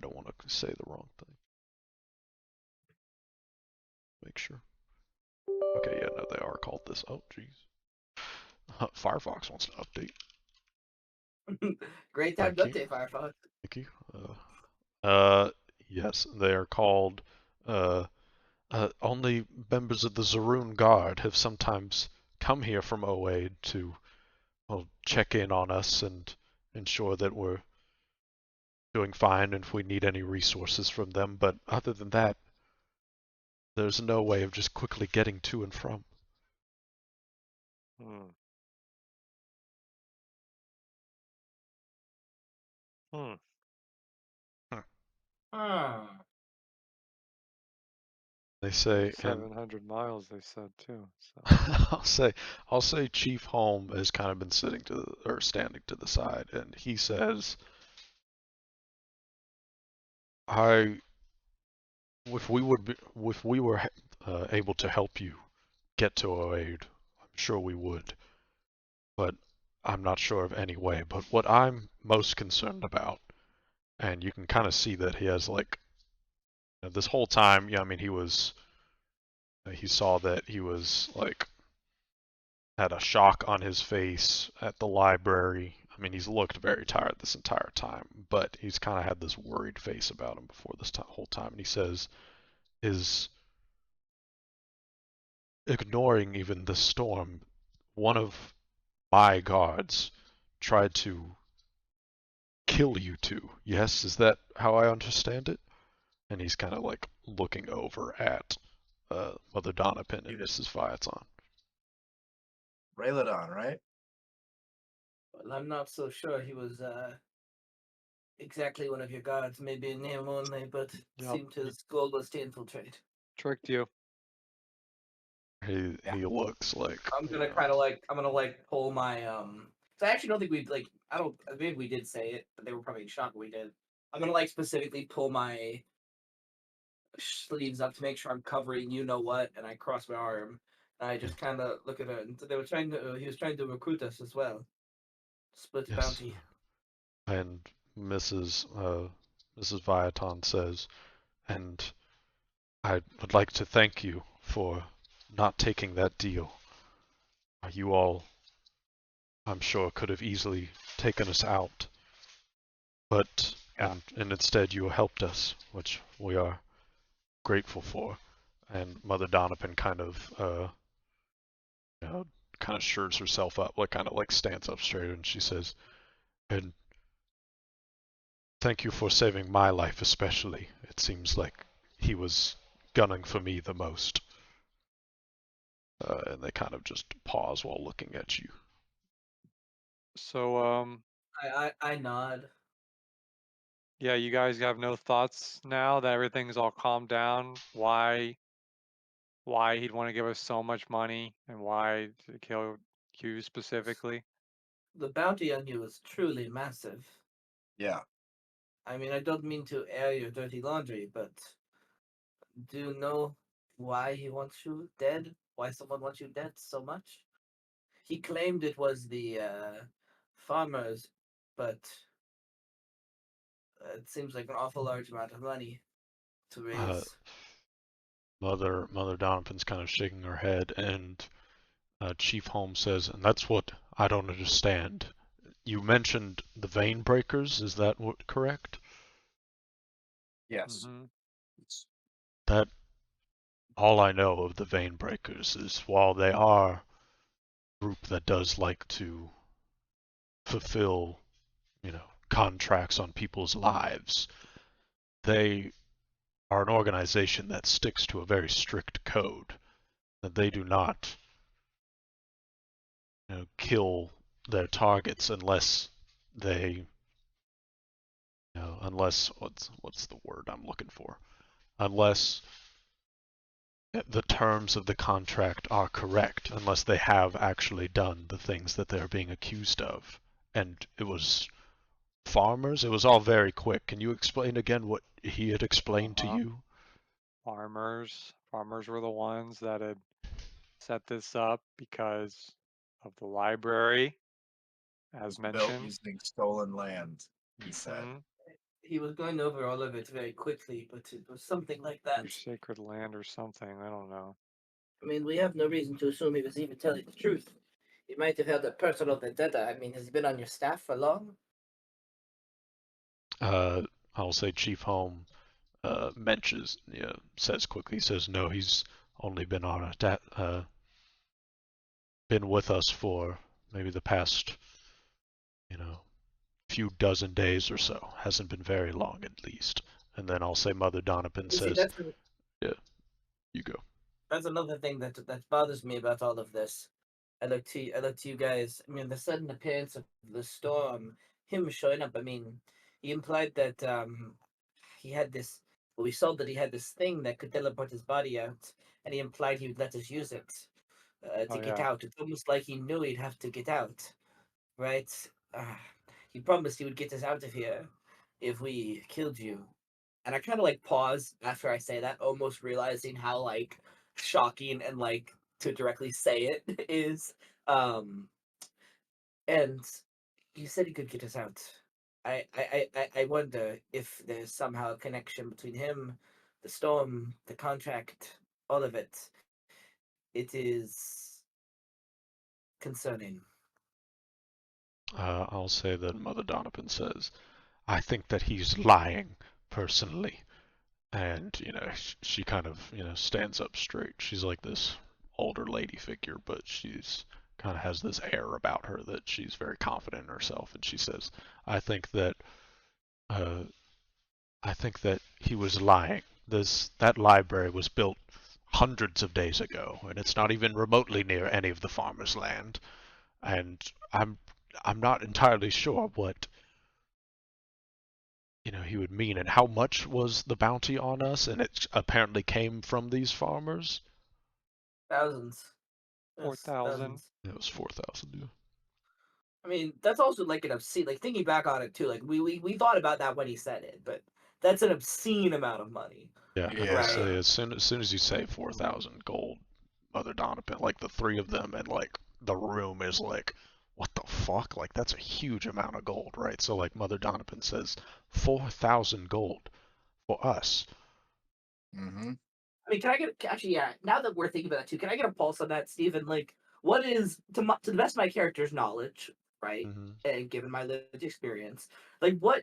don't want to say the wrong thing. Make sure. Okay, yeah, no, they are called this. Oh, jeez. Firefox wants an update. Great time to update Firefox. Thank you. Yes, they are called, only members of the Zaroon Guard have sometimes come here from Oaid to, well, check in on us and ensure that we're doing fine and if we need any resources from them. But other than that, there's no way of just quickly getting to and from. They say 700 miles. They said too. So. I'll say Chief Holm has kind of been standing to the side, and he says, if we were able to help you get to Oaid, I'm sure we would. But I'm not sure of any way. But what I'm most concerned about, and you can kind of see that he has like, this whole time, yeah, I mean, he saw that he was like, had a shock on his face at the library. I mean, he's looked very tired this entire time, but he's kind of had this worried face about him before this whole time. And he says, is ignoring even the storm, one of my guards tried to kill you two. Yes, is that how I understand it? And he's kind of like looking over at Mother Donovan and Mrs. Viaton. Rayladon, right? Well, I'm not so sure he was exactly one of your guards. Maybe a name only, but seemed his goal was to infiltrate. Tricked you. He looks like I'm gonna pull my 'cause I actually don't think we'd like I don't maybe we did say it, but they were probably shocked we did. I'm gonna like specifically pull my sleeves up to make sure I'm covering you know what, and I cross my arm. And I just kind of look at it, and they were trying to. He was trying to recruit us as well. Split yes. bounty. And Mrs. Viaton says, and I would like to thank you for not taking that deal. You all, I'm sure, could have easily taken us out, but Yeah. and instead you helped us, which we are grateful for. And Mother Donovan kind of you know, kind of shirts herself up, like kind of like stands up straight, and she says, and thank you for saving my life especially. It seems like he was gunning for me the most. And they kind of just pause while looking at you. So, I nod. yeah, you guys have no thoughts now that everything's all calmed down. Why he'd want to give us so much money and why to kill you specifically? The bounty on you is truly massive. Yeah. I mean, I don't mean to air your dirty laundry, but do you know why he wants you dead? Why someone wants you dead so much? He claimed it was the farmers, but it seems like an awful large amount of money to Uh, raise. Mother Donovan's kind of shaking her head, and Chief Holmes says, and that's what I don't understand. You mentioned the vein breakers, is that correct? Yes. Mm-hmm. It's, That all I know of the vein breakers is while they are a group that does like to fulfill, contracts on people's lives, they are an organization that sticks to a very strict code. That they do not kill their targets unless they, unless what's the word I'm looking for? Unless the terms of the contract are correct, unless they have actually done the things that they're being accused of. And it was farmers. It was all very quick. Can you explain again what he had explained to Uh-huh. you? Farmers were the ones that had set this up because of the library, as was built mentioned. using stolen land, he said. Mhm. He was going over all of it very quickly, but it was something like Or that. sacred land or something. I don't know. I mean, we have no reason to assume he was even telling the truth. He might have held a personal vendetta. I mean, has he been on your staff for long? I'll say Chief Home says quickly, says no, he's only been on been with us for maybe the past, few dozen days or so. Hasn't been very long, at least. And then I'll say Mother Donovan You see, says, yeah, you go. that's another thing that bothers me about all of this. I look to you guys. I mean, the sudden appearance of the storm, him showing up. I mean, he implied that he had this. Well, we saw that he had this thing that could teleport his body out, and he implied he would let us use it Oh to get yeah. out. It's almost like he knew he'd have to get out, right? He promised he would get us out of here if we killed you. And I kind of like pause after I say that, almost realizing how like shocking and like to directly say it is. Um, and you said he could get us out. I wonder if there's somehow a connection between him, the storm, the contract, all of it. It is concerning. I'll say that Mother Donovan says, I think that he's lying, personally. And, she kind of, stands up straight. She's like this older lady figure, but she's kind of has this air about her that she's very confident in herself. And she says, I think that, uh, I think that he was lying. That library was built hundreds of days ago, and it's not even remotely near any of the farmers' land. And I'm not entirely sure what he would mean. And how much was the bounty on us? And it apparently came from these farmers. Thousands. Yes, 4,000. thousands. It was 4,000. Yeah. I mean, that's also like an obscene. Like thinking back on it too. Like we thought about that when he said it, but that's an obscene amount of money. Yeah, and Yeah. I'll say as soon as you say 4,000 gold, Mother Donovan, like the three of them, and like the room is like, what the fuck? Like that's a huge amount of gold, right? So like Mother Donovan says, 4,000 gold for us. Mm-hmm. I mean, can I get actually? Yeah. Now that we're thinking about that too, can I get a pulse on that, Stephen? Like, what is to the best of my character's knowledge, right? Mm-hmm. And given my lived experience, like what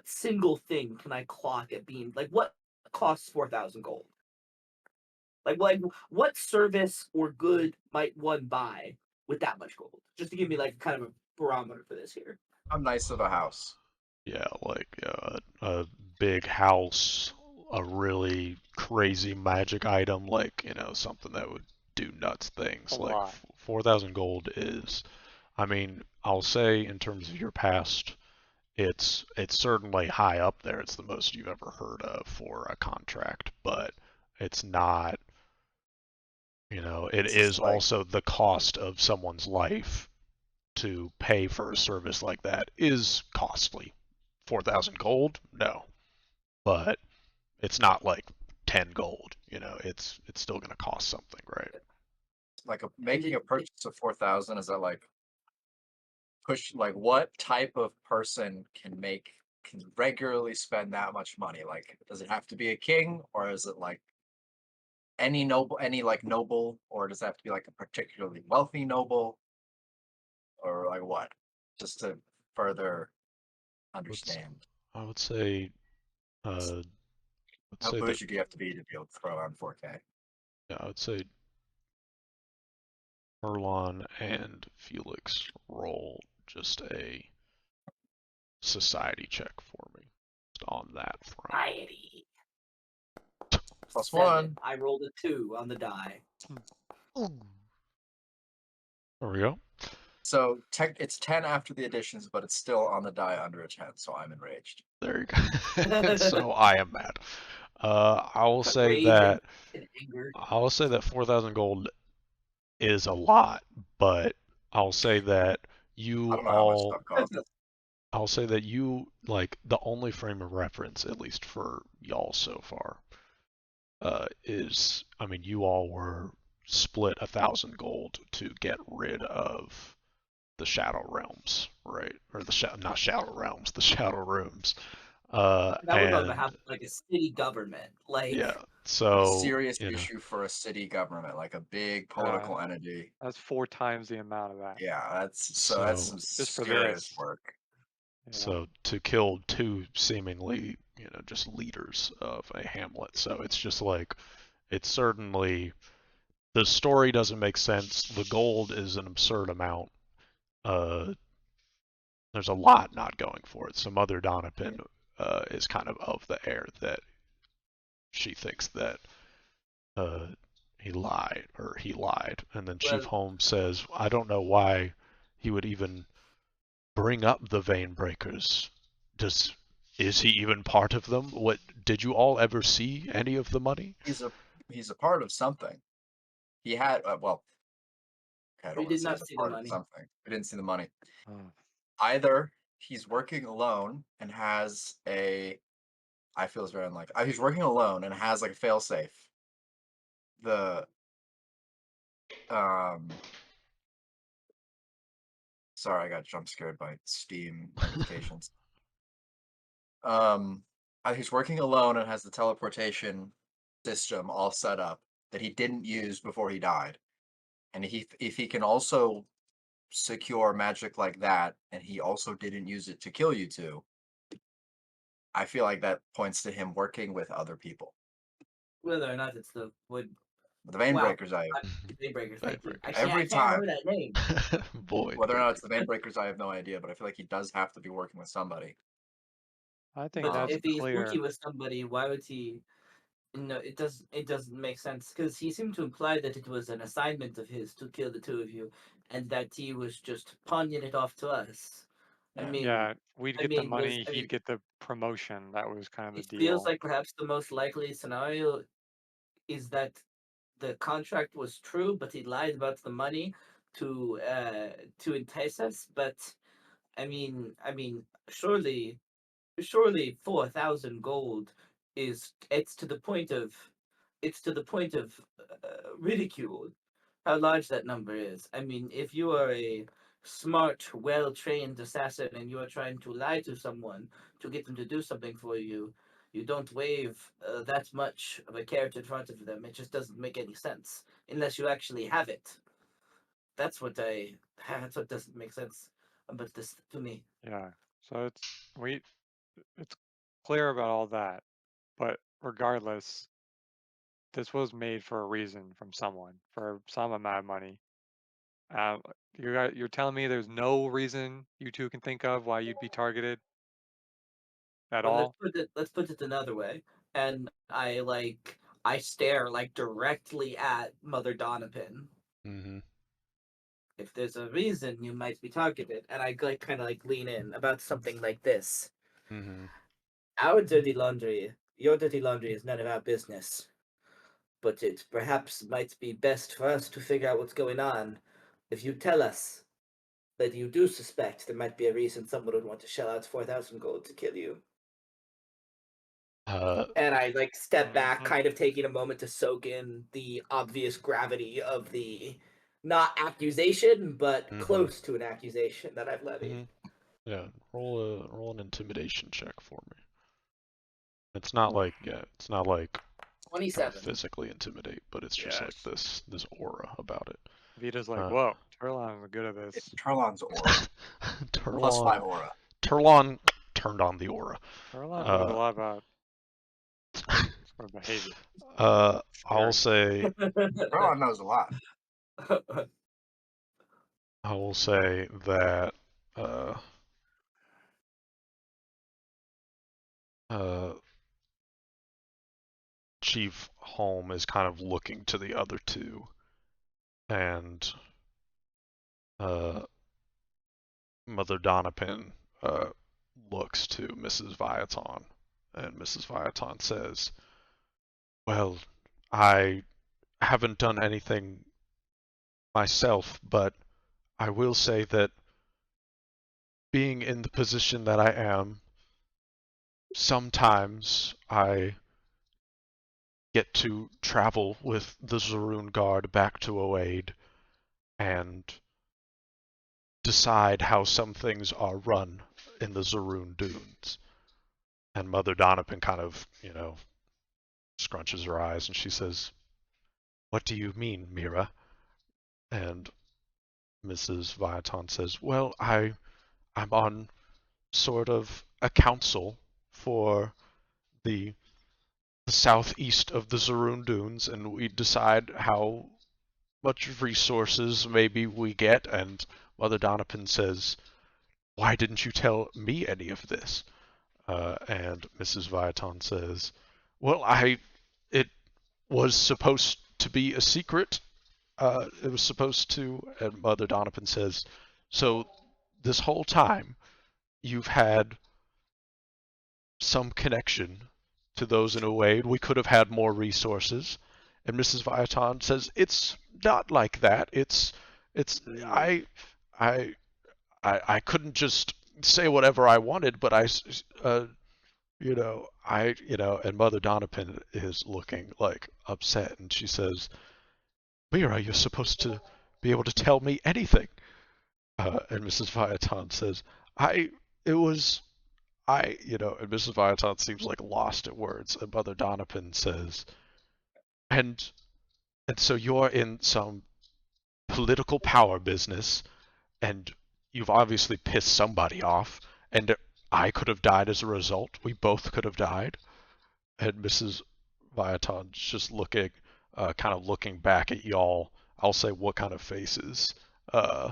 single thing can I clock at being like what costs 4,000 gold? Like what service or good might one buy with that much gold? Just to give me like kind of a barometer for this here. How nice of a house. Yeah, like a big house, a really crazy magic item, like, something that would do nuts things. A Like lot. 4,000 gold is, I mean, I'll say in terms of your past, it's certainly high up there. It's the most you've ever heard of for a contract, but it's not, it It's is just like also the cost of someone's life to pay for a service like that is costly. 4,000 gold? No. But it's not like 10 gold, it's still going to cost something, right? like And making a purchase of 4,000. Is that like what type of person can regularly spend that much money? Like, does it have to be a king, or is it like any noble, or does it have to be like a particularly wealthy noble, or like what? Just to further understand. I would say uh let's How say that bougie do you have to be able to throw around 4K? yeah, I would say Erlon and Felix roll just a society check for me just on that front. Society. +1. I rolled a 2 on the die. There we go. So it's 10 after the additions, but it's still on the die under a 10, so I'm enraged. There you go. So I am mad. I will say Rage that and anger. 4,000 gold is a lot, but I'll say that you I don't know how much all stuff costs. I'll say that you, like, the only frame of reference, at least for y'all so far, is, I mean, you all were split 1,000 gold to get rid of the Shadow Realms, right? Or not Shadow Realms, the Shadow Rooms. That was on And behalf of like a city government. Like yeah, A so, serious issue for a city government, like a big political entity. That's 4 times the amount of that. Yeah, that's So- some Just for serious this. work. Yeah. So to kill two seemingly, just leaders of a hamlet. So it's just like, it's certainly, the story doesn't make sense. The gold is an absurd amount. There's a lot not going for it. So Mother Donovan is kind of the air that she thinks that he lied. And then Chief Well- Holmes says, I don't know why he would even bring up the vein breakers. Is he even part of them? What did you all ever see any of the money? He's a part of something. He had well. Okay, I don't We wanna did say not he's a see the part of money. something. We didn't see the money. Oh. Either he's working alone and has a. I feel it's very unlikely. He's working alone and has like a failsafe. The Sorry, I got jump scared by Steam notifications. He's working alone and has the teleportation system all set up that he didn't use before he died. And if he can also secure magic like that, and he also didn't use it to kill you two, I feel like that points to him working with other people. Whether or not it's the wood The Vein Wow. Breakers, Daybreakers. Thank you. Daybreakers. Every I can't remember that name. Boy. whether or not it's the Vein Breakers, I have no idea, but I feel like he does have to be working with somebody. I think But that's if he's clear. working with somebody, why would he? No, it doesn't make sense because he seemed to imply that it was an assignment of his to kill the two of you, and that he was just pawning it off to us. I mean, Yeah, we'd I get the mean, was money, I he'd mean, get the promotion. That was kind of the it feels deal. like perhaps the most likely scenario is that the contract was true, but he lied about the money to entice us. But surely 4,000 gold is it's to the point of ridicule how large that number is. I mean, if you are a smart, well-trained assassin and you are trying to lie to someone to get them to do something for you, you don't wave that much of a carrot in front of them. It just doesn't make any sense unless you actually have it. That's what I. That's what doesn't make sense about this to me. Yeah. So it's clear about all that. But regardless, this was made for a reason from someone for some amount of money. You're telling me there's no reason you two can think of why you'd be targeted at Well, all? let's put it another way. And I stare like directly at Mother Donovan. Mm-hmm. If there's a reason you might be targeted, and I like kind of like lean in about something like this. Mm-hmm. Our dirty laundry, your dirty laundry is none of our business. But it perhaps might be best for us to figure out what's going on. If you tell us that you do suspect there might be a reason someone would want to shell out 4,000 gold to kill you. Uh, And I like step back, Mhm. kind of taking a moment to soak in the obvious gravity of the not accusation, but mm-hmm. close to an accusation that I've levied. Mm-hmm. Yeah, roll an intimidation check for me. It's not like it's not like kind of 27. physically intimidate, but it's just like Yes. this aura about it. Vita's like, Uh, whoa, Turlon's good at this. Turlon's aura. Plus Turlon 5 aura. Turlon turned on the aura. Turlon knows a lot about sort of behavior. I'll Scary. say Turlon knows a lot. I will say that uh, uh, Chief Holm is kind of looking to the other two, and Mother Donovan looks to Mrs. Viaton, and Mrs. Viaton says, "Well, I haven't done anything myself, but I will say that being in the position that I am, sometimes I get to travel with the Zaroon Guard back to Oaid and decide how some things are run in the Zaroon Dunes." And Mother Donovan kind of, scrunches her eyes and she says, "What do you mean, Mira?" And Mrs. Viaton says, "Well, I'm on sort of a council for the southeast of the Zaroon Dunes, and we decide how much resources maybe we get." And Mother Donovan says, "Why didn't you tell me any of this?" And Mrs. Viaton says, "Well, it was supposed to be a secret. It was supposed to." And Mother Donovan says, "So this whole time you've had some connection to those in a way. We could have had more resources." And Mrs. Viaton says, "It's not like that. It's I I couldn't just say whatever I wanted, but and Mother Donovan is looking like upset, and she says, "Mira, you're supposed to be able to tell me anything." And Mrs. Viaton says, "I, it was, and Mrs. Viaton seems like lost at words, and Mother Donovan says, and, and so you're in some political power business, and you've obviously pissed somebody off, and I could have died as a result. We both could have died." And Mrs. Viaton's just looking, kind of looking back at y'all. I'll say, what kind of uh,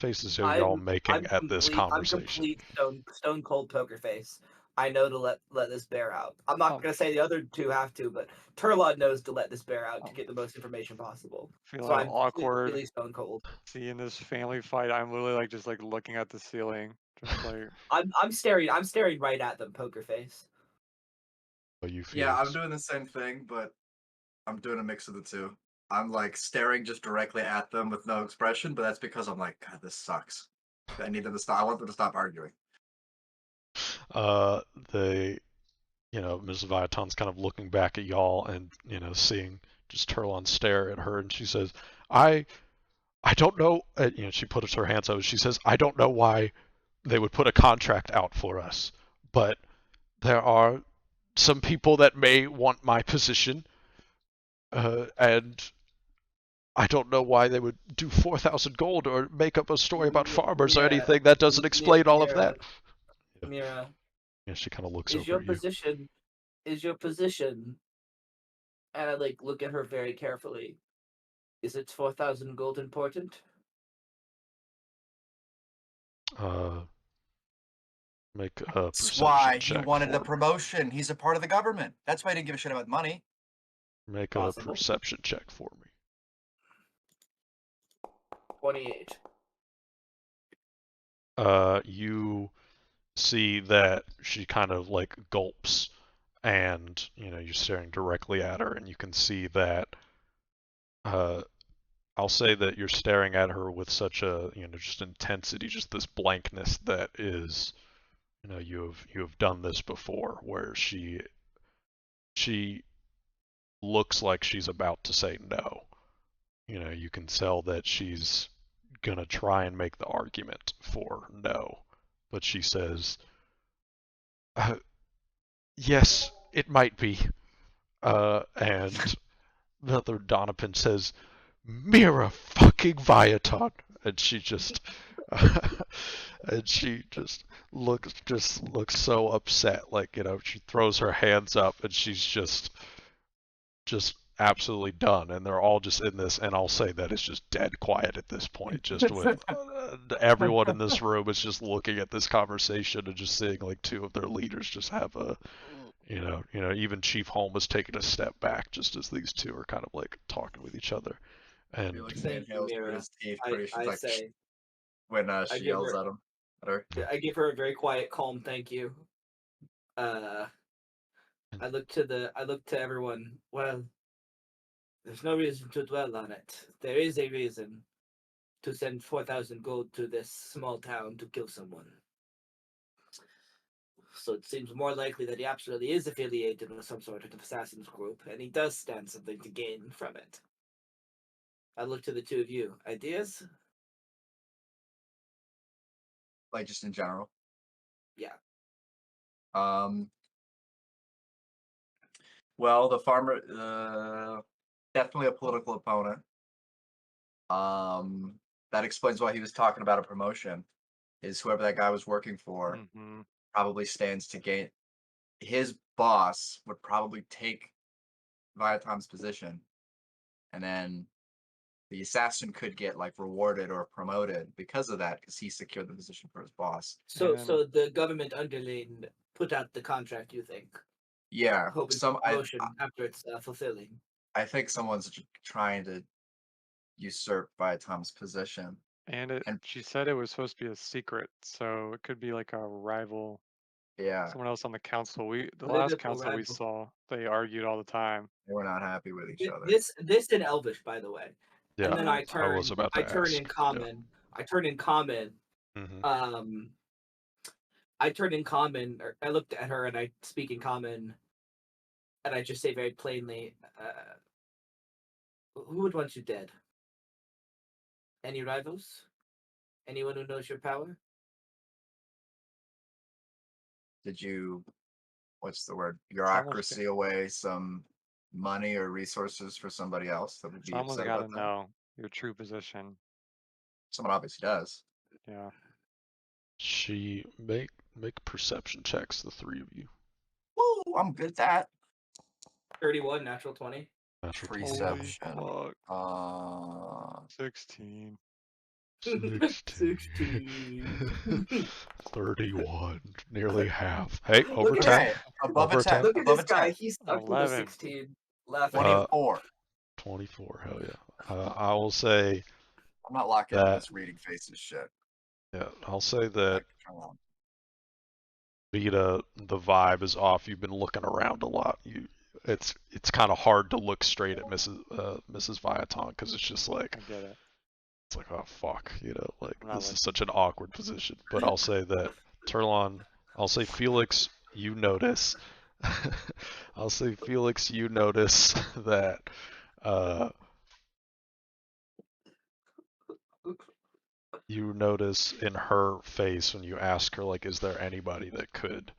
faces are y'all making at this I'm conversation? complete stone cold poker face. I know to let this bear out. I'm not Oh. gonna say the other two have to, but Turlod knows to let this bear out to get the most information possible. So I'm awkward completely stone cold. seeing this family fight. I'm literally like just like looking at the ceiling, Just like I'm staring right at them, poker face. You Yeah, I'm Felix? doing the same thing, but I'm doing a mix of the two. I'm like staring just directly at them with no expression, but that's because I'm like, God, this sucks. I need them to stop. I want them to stop arguing. They, Mrs. Viaton's kind of looking back at y'all and, seeing just Turlon stare at her, and she says, I don't know, she puts her hands out, she says, I don't know why they would put a contract out for us, but there are some people that may want my position, and I don't know why they would do 4,000 gold or make up a story about farmers or anything that doesn't explain all of that. Mira, Yeah, she kind of looks is over your at you. position, and I look at her very carefully. Is it 4,000 gold important? Make a That's perception why he check wanted the for me. promotion. He's a part of the government. That's why he didn't give a shit about money. Make Possible. a perception check for me. 28. You see that she kind of like gulps, and you're staring directly at her, and you can see that. I'll say that you're staring at her with such a just intensity, just this blankness that is, you have done this before, where she looks like she's about to say no. You can tell that she's gonna try and make the argument for no, but she says, yes, it might be. And another Donovan says, Mira fucking Viaton, and she just, and she just looks so upset, like she throws her hands up, and she's just absolutely done, and they're all just in this, and I'll say that it's just dead quiet at this point, just with everyone in this room is just looking at this conversation and just seeing like two of their leaders just have a, even Chief Holm has taken a step back just as these two are kind of like talking with each other, and Felix Thank you, inhales through Mira. his teeth. Pretty she's I like say, when I she give yells her, at him. At her. I give her a very quiet, calm thank you. I look to everyone. Well, there's no reason to dwell on it. There is a reason to send 4,000 gold to this small town to kill someone. So it seems more likely that he absolutely is affiliated with some sort of assassins group, and he does stand something to gain from it. I look to the two of you. Ideas? Like just in general. Yeah. Well, the farmer, definitely a political opponent. That explains why he was talking about a promotion. Is whoever that guy was working for probably stands to gain. His boss would probably take Viatom's position, and then the assassin could get like rewarded or promoted because of that, because he secured the position for his boss. So the government underling put out the contract, you think? Yeah, Hoping for promotion after it's fulfilling. I think someone's trying to usurp Viatom's position. And she said it was supposed to be a secret, so it could be like a rival. Yeah. Someone else on the council. The last council we saw, they argued all the time. They were not happy with each other. This in Elvish, by the way. Yeah, and then I turn in common. I turn in common. Mm-hmm. I turn in common. Or I looked at her and I speak in common, and I just say very plainly, "Who would want you dead? Any rivals? Anyone who knows your power?" Did you, what's the word, bureaucracy away some money or resources for somebody else that would be upset about that? Someone's got to know your true position. Someone obviously does. Yeah. She make perception checks, the three of you. Woo, I'm good at that. 31, natural 20. Natural Perception. 16. 16. 31, nearly half. Hey, over 10. Above a 10. Look at this guy. He's stuck with a 16. Laughing. 24. 24, hell yeah. I will say I'm not locking in this reading faces shit. Yeah, I'll say that Turn on. Vita, the vibe is off. You've been looking around a lot. It's kind of hard to look straight at Mrs. Viaton because it's just like I get it. it's like, oh fuck, like I'm not this is listening. such an awkward position. But I'll say that Turlon, I'll say Felix, you notice. I'll say Felix, you notice that you notice in her face when you ask her, like, is there anybody that could?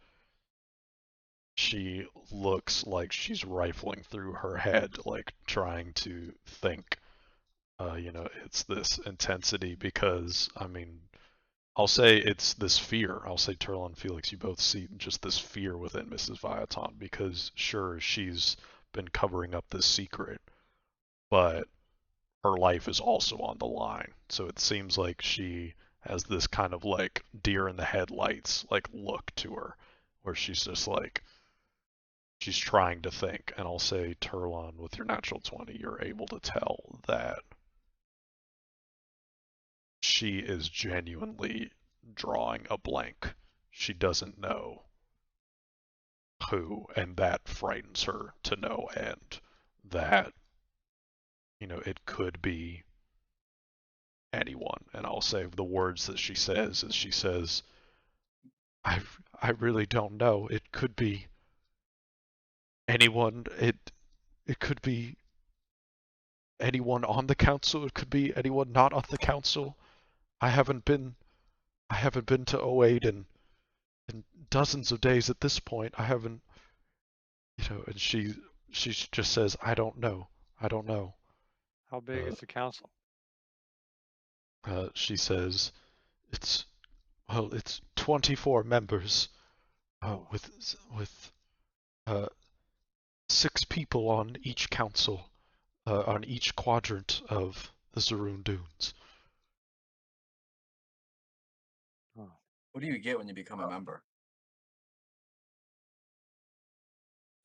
She looks like she's rifling through her head, like trying to think. It's this intensity because, I mean, I'll say it's this fear. I'll say Turlon and Felix, you both see just this fear within Mrs. Viaton because, sure, she's been covering up this secret, but her life is also on the line. So it seems like she has this kind of like deer in the headlights like look to her, where she's just like she's trying to think. And I'll say, Turlon, with your natural 20, you're able to tell that she is genuinely drawing a blank. She doesn't know who, and that frightens her to no end. That, it could be anyone. And I'll say the words that she says is she says, I really don't know. It could be anyone. It could be anyone on the council. It could be anyone not on the council. I haven't been to O8 in dozens of days at this point. I haven't, and she just says, I don't know. I don't know. How big is the council? She says, it's 24 members, with 6 people on each council, on each quadrant of the Zaroon Dunes. Oh. What do you get when you become a member?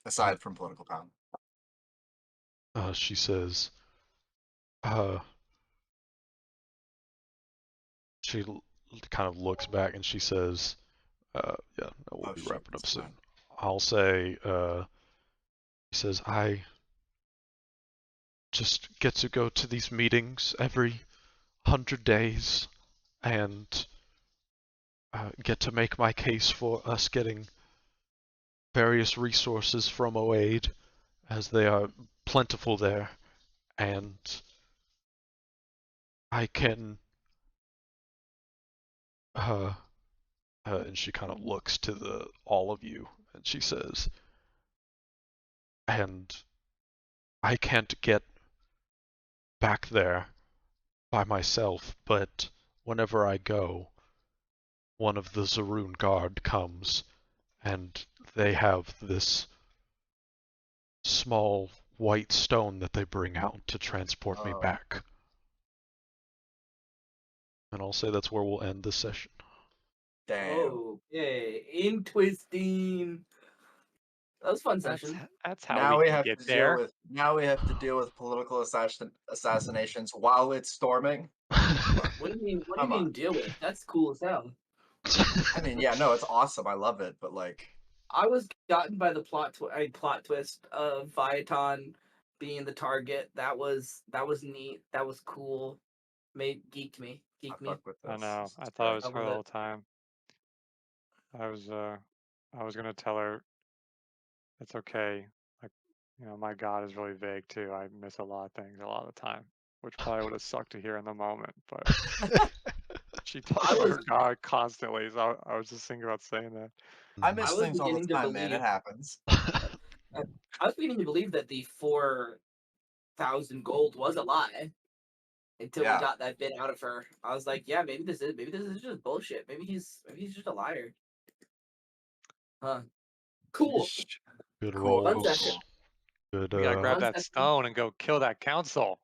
Aside from political power. She says, she kind of looks back and she says, yeah, no, we'll be Shit, wrapping up it's soon. fine. I'll say, he says, I just get to go to these meetings every 100 days and get to make my case for us getting various resources from O8 as they are plentiful there, and I can and she kind of looks to all of you and she says, and I can't get back there by myself, but whenever I go, one of the Zaroon Guard comes and they have this small white stone that they bring out to transport me back. And I'll say that's where we'll end this session. Damn. Okay, interesting. That was a fun session. That's how Now we we can have get to there. deal with political assassinations while it's storming. What do you mean? What do Come you on. mean deal with? That's cool as hell. I mean, yeah, no, it's awesome. I love it, but like, I was gotten by the plot twist of Viaton being the target. That was neat. That was cool. Geeked me. I Geeked me. fuck with this. I know. This I is thought it great. was I her love the it. whole time. I was gonna tell her it's okay. Like, my God is really vague too. I miss a lot of things a lot of the time, which probably would have sucked to hear in the moment. But she talks about her God constantly, so I was just thinking about saying that. I miss I was things all the beginning to time, man. It believe. happens. I was beginning to believe that the 4,000 gold was a lie until we Yeah. got that bit out of her. I was like, yeah, maybe this is just bullshit. Maybe he's just a liar. Huh. Cool. Good Cool. rolls. Fun session. Good. We gotta grab Fun that session. stone and go kill that council.